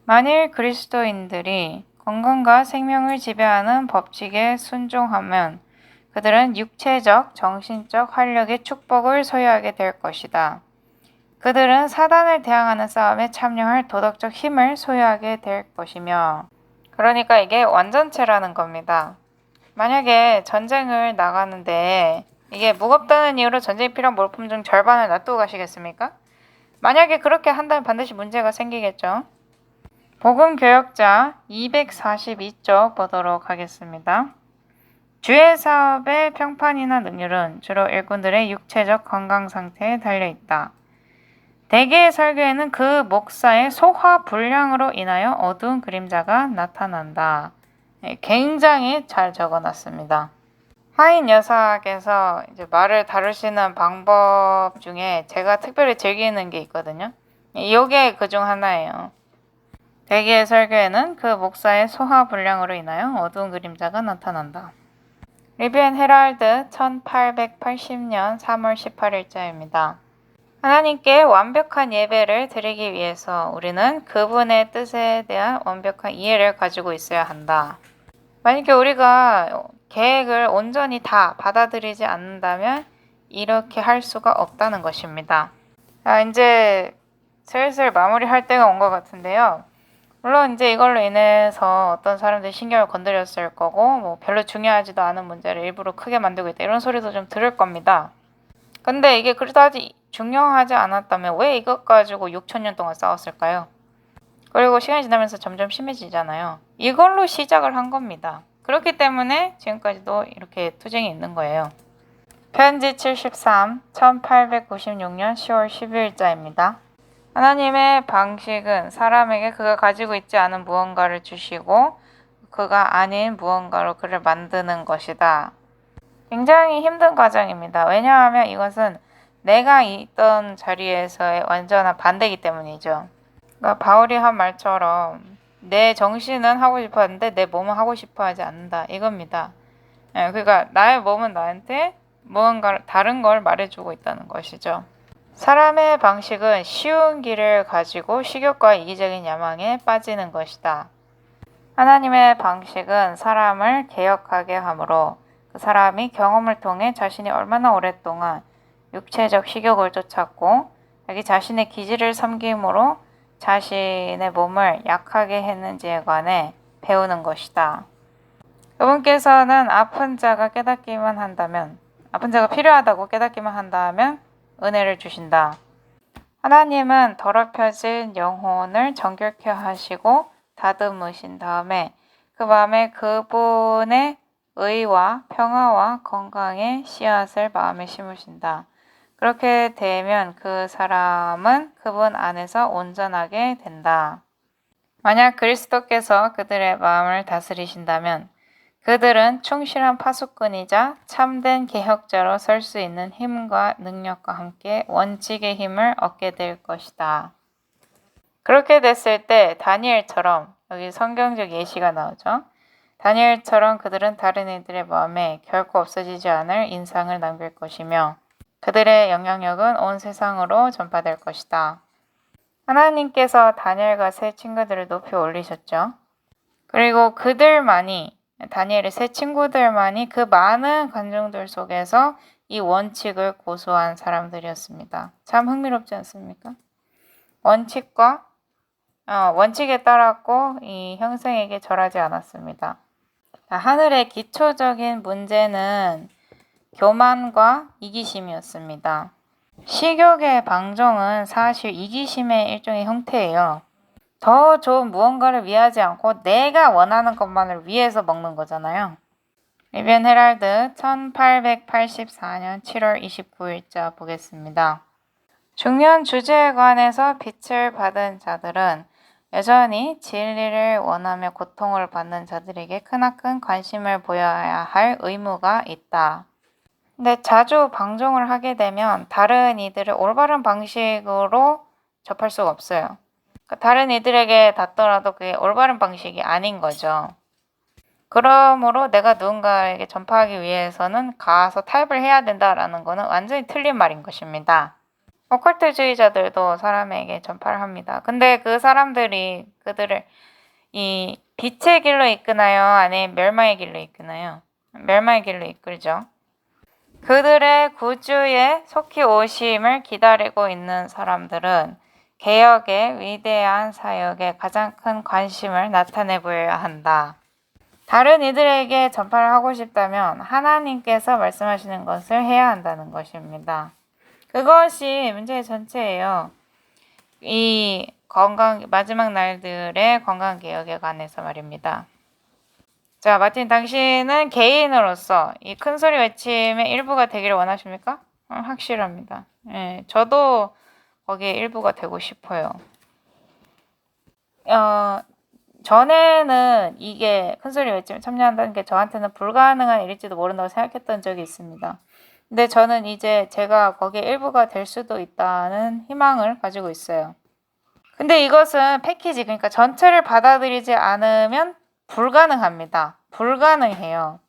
만일 그리스도인들이 건강과 생명을 지배하는 법칙에 순종하면 그들은 육체적, 정신적 활력의 축복을 소유하게 될 것이다. 그들은 사단을 대항하는 싸움에 참여할 도덕적 힘을 소유하게 될 것이며, 그러니까 이게 완전체라는 겁니다. 만약에 전쟁을 나가는데 이게 무겁다는 이유로 전쟁이 필요한 물품 중 절반을 놔두고 가시겠습니까? 만약에 그렇게 한다면 반드시 문제가 생기겠죠. 복음교역자 242쪽 보도록 하겠습니다. 주의 사업의 평판이나 능률은 주로 일꾼들의 육체적 건강 상태에 달려있다. 대개의 설교에는 그 목사의 소화 불량으로 인하여 어두운 그림자가 나타난다. 굉장히 잘 적어놨습니다. 하인 여사께서 이제 말을 다루시는 방법 중에 제가 특별히 즐기는 게 있거든요. 이게 그중 하나예요. 대개의 설교에는 그 목사의 소화불량으로 인하여 어두운 그림자가 나타난다. 리뷰 앤 헤럴드 1880년 3월 18일자입니다. 하나님께 완벽한 예배를 드리기 위해서 우리는 그분의 뜻에 대한 완벽한 이해를 가지고 있어야 한다. 만약에 우리가 계획을 온전히 다 받아들이지 않는다면 이렇게 할 수가 없다는 것입니다. 이제 슬슬 마무리할 때가 온 것 같은데요. 물론 이제 이걸로 인해서 어떤 사람들이 신경을 건드렸을 거고 뭐 별로 중요하지도 않은 문제를 일부러 크게 만들고 있다 이런 소리도 좀 들을 겁니다. 근데 이게 그다지 중요하지 않았다면 왜 이것 가지고 6,000년 동안 싸웠을까요? 그리고 시간이 지나면서 점점 심해지잖아요. 이걸로 시작을 한 겁니다. 그렇기 때문에 지금까지도 이렇게 투쟁이 있는 거예요. 편지 73, 1896년 10월 12일자입니다. 하나님의 방식은 사람에게 그가 가지고 있지 않은 무언가를 주시고 그가 아닌 무언가로 그를 만드는 것이다. 굉장히 힘든 과정입니다. 왜냐하면 이것은 내가 있던 자리에서의 완전한 반대이기 때문이죠. 그러니까 바울이 한 말처럼 내 정신은 하고 싶어 하는데 내 몸은 하고 싶어 하지 않는다. 이겁니다. 그러니까 나의 몸은 나한테 무언가 다른 걸 말해주고 있다는 것이죠. 사람의 방식은 쉬운 길을 가지고 식욕과 이기적인 야망에 빠지는 것이다. 하나님의 방식은 사람을 개혁하게 하므로 그 사람이 경험을 통해 자신이 얼마나 오랫동안 육체적 식욕을 쫓았고 자기 자신의 기질을 섬김으로 자신의 몸을 약하게 했는지에 관해 배우는 것이다. 그분께서는 아픈 자가 깨닫기만 한다면, 아픈 자가 필요하다고 깨닫기만 한다면 은혜를 주신다. 하나님은 더럽혀진 영혼을 정결케 하시고 다듬으신 다음에 그 마음에 그분의 의와 평화와 건강의 씨앗을 마음에 심으신다. 그렇게 되면 그 사람은 그분 안에서 온전하게 된다. 만약 그리스도께서 그들의 마음을 다스리신다면 그들은 충실한 파수꾼이자 참된 개혁자로 설 수 있는 힘과 능력과 함께 원칙의 힘을 얻게 될 것이다. 그렇게 됐을 때 다니엘처럼 여기 성경적 예시가 나오죠. 다니엘처럼 그들은 다른 이들의 마음에 결코 없어지지 않을 인상을 남길 것이며 그들의 영향력은 온 세상으로 전파될 것이다. 하나님께서 다니엘과 세 친구들을 높이 올리셨죠. 그리고 그들만이 다니엘의 세 친구들만이 그 많은 관중들 속에서 이 원칙을 고수한 사람들이었습니다. 참 흥미롭지 않습니까? 원칙에 따랐고 이 형생에게 절하지 않았습니다. 하늘의 기초적인 문제는 교만과 이기심이었습니다. 식욕의 방종은 사실 이기심의 일종의 형태예요. 더 좋은 무언가를 위하지 않고 내가 원하는 것만을 위해서 먹는 거잖아요. 리비언 헤럴드 1884년 7월 29일자 보겠습니다. 중요한 주제에 관해서 빛을 받은 자들은 여전히 진리를 원하며 고통을 받는 자들에게 크나큰 관심을 보여야 할 의무가 있다. 근데 자주 방종을 하게 되면 다른 이들을 올바른 방식으로 접할 수가 없어요. 그러니까 다른 이들에게 닿더라도 그게 올바른 방식이 아닌 거죠. 그러므로 내가 누군가에게 전파하기 위해서는 가서 타협을 해야 된다라는 거는 완전히 틀린 말인 것입니다. 오컬트주의자들도 사람에게 전파를 합니다. 근데 그 사람들이 그들을 이 빛의 길로 이끄나요? 아니면 멸망의 길로 이끄나요? 멸망의 길로 이끌죠. 그들의 구주의 속히 오심을 기다리고 있는 사람들은 개혁의 위대한 사역에 가장 큰 관심을 나타내 보여야 한다. 다른 이들에게 전파를 하고 싶다면 하나님께서 말씀하시는 것을 해야 한다는 것입니다. 그것이 문제의 전체예요. 이 마지막 날들의 건강개혁에 관해서 말입니다. 자, 마틴, 당신은 개인으로서 이 큰소리 외침의 일부가 되기를 원하십니까? 확실합니다. 저도 거기에 일부가 되고 싶어요. 전에는 이게 큰소리 외침에 참여한다는 게 저한테는 불가능한 일일지도 모른다고 생각했던 적이 있습니다. 근데 저는 이제 제가 거기에 일부가 될 수도 있다는 희망을 가지고 있어요. 근데 이것은 패키지, 그러니까 전체를 받아들이지 않으면 불가능합니다. 불가능해요.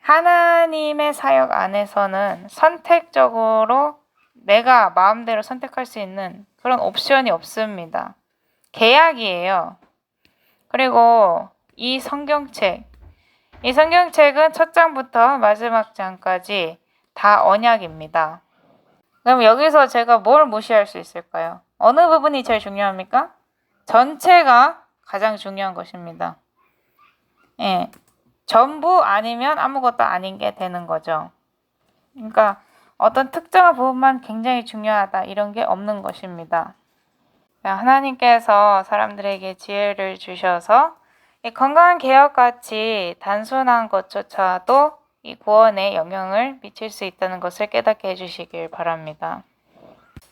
하나님의 사역 안에서는 선택적으로 내가 마음대로 선택할 수 있는 그런 옵션이 없습니다. 계약이에요. 그리고 이 성경책은 첫 장부터 마지막 장까지 다 언약입니다. 그럼 여기서 제가 뭘 무시할 수 있을까요? 어느 부분이 제일 중요합니까? 전체가 가장 중요한 것입니다. 예. 전부 아니면 아무것도 아닌 게 되는 거죠. 그러니까 어떤 특정한 부분만 굉장히 중요하다 이런 게 없는 것입니다. 하나님께서 사람들에게 지혜를 주셔서 이 건강한 개혁같이 단순한 것조차도 이 구원에 영향을 미칠 수 있다는 것을 깨닫게 해주시길 바랍니다.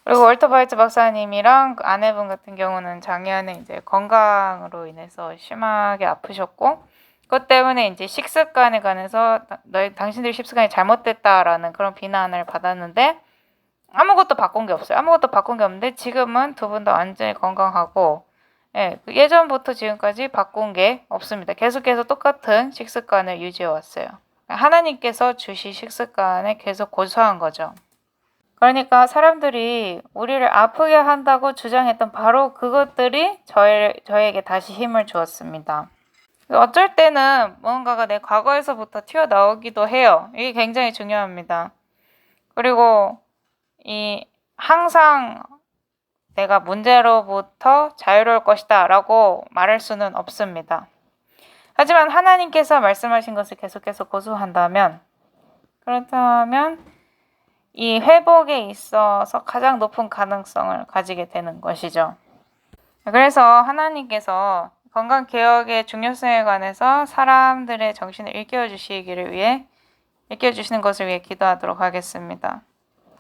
그리고 월터 바이트 박사님이랑 아내분 같은 경우는 작년에 이제 건강으로 인해서 심하게 아프셨고, 그것 때문에 이제 식습관에 관해서 당신들 식습관이 잘못됐다라는 그런 비난을 받았는데 아무것도 바꾼 게 없어요. 아무것도 바꾼 게 없는데 지금은 두 분 다 완전히 건강하고, 예전부터 지금까지 바꾼 게 없습니다. 계속해서 똑같은 식습관을 유지해 왔어요. 하나님께서 주신 식습관에 계속 고수한 거죠. 그러니까 사람들이 우리를 아프게 한다고 주장했던 바로 그것들이 저에게 다시 힘을 주었습니다. 어쩔 때는 뭔가가 내 과거에서부터 튀어나오기도 해요. 이게 굉장히 중요합니다. 그리고 항상 내가 문제로부터 자유로울 것이다 라고 말할 수는 없습니다. 하지만 하나님께서 말씀하신 것을 계속해서 고수한다면, 그렇다면 이 회복에 있어서 가장 높은 가능성을 가지게 되는 것이죠. 그래서 하나님께서 건강개혁의 중요성에 관해서 사람들의 정신을 일깨워주시는 것을 위해 기도하도록 하겠습니다.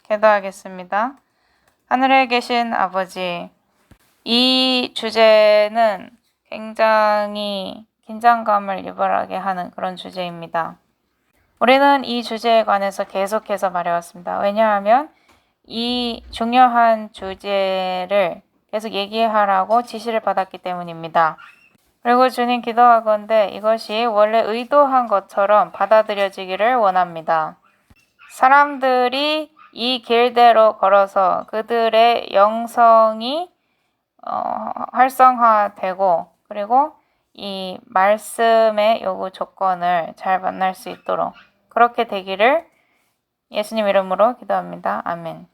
기도하겠습니다. 하늘에 계신 아버지, 이 주제는 굉장히 긴장감을 유발하게 하는 그런 주제입니다. 우리는 이 주제에 관해서 계속해서 말해왔습니다. 왜냐하면 이 중요한 주제를 계속 얘기하라고 지시를 받았기 때문입니다. 그리고 주님 기도하건대 이것이 원래 의도한 것처럼 받아들여지기를 원합니다. 사람들이 이 길대로 걸어서 그들의 영성이 활성화되고, 그리고 이 말씀의 요구 조건을 잘 만날 수 있도록 그렇게 되기를 예수님 이름으로 기도합니다. 아멘.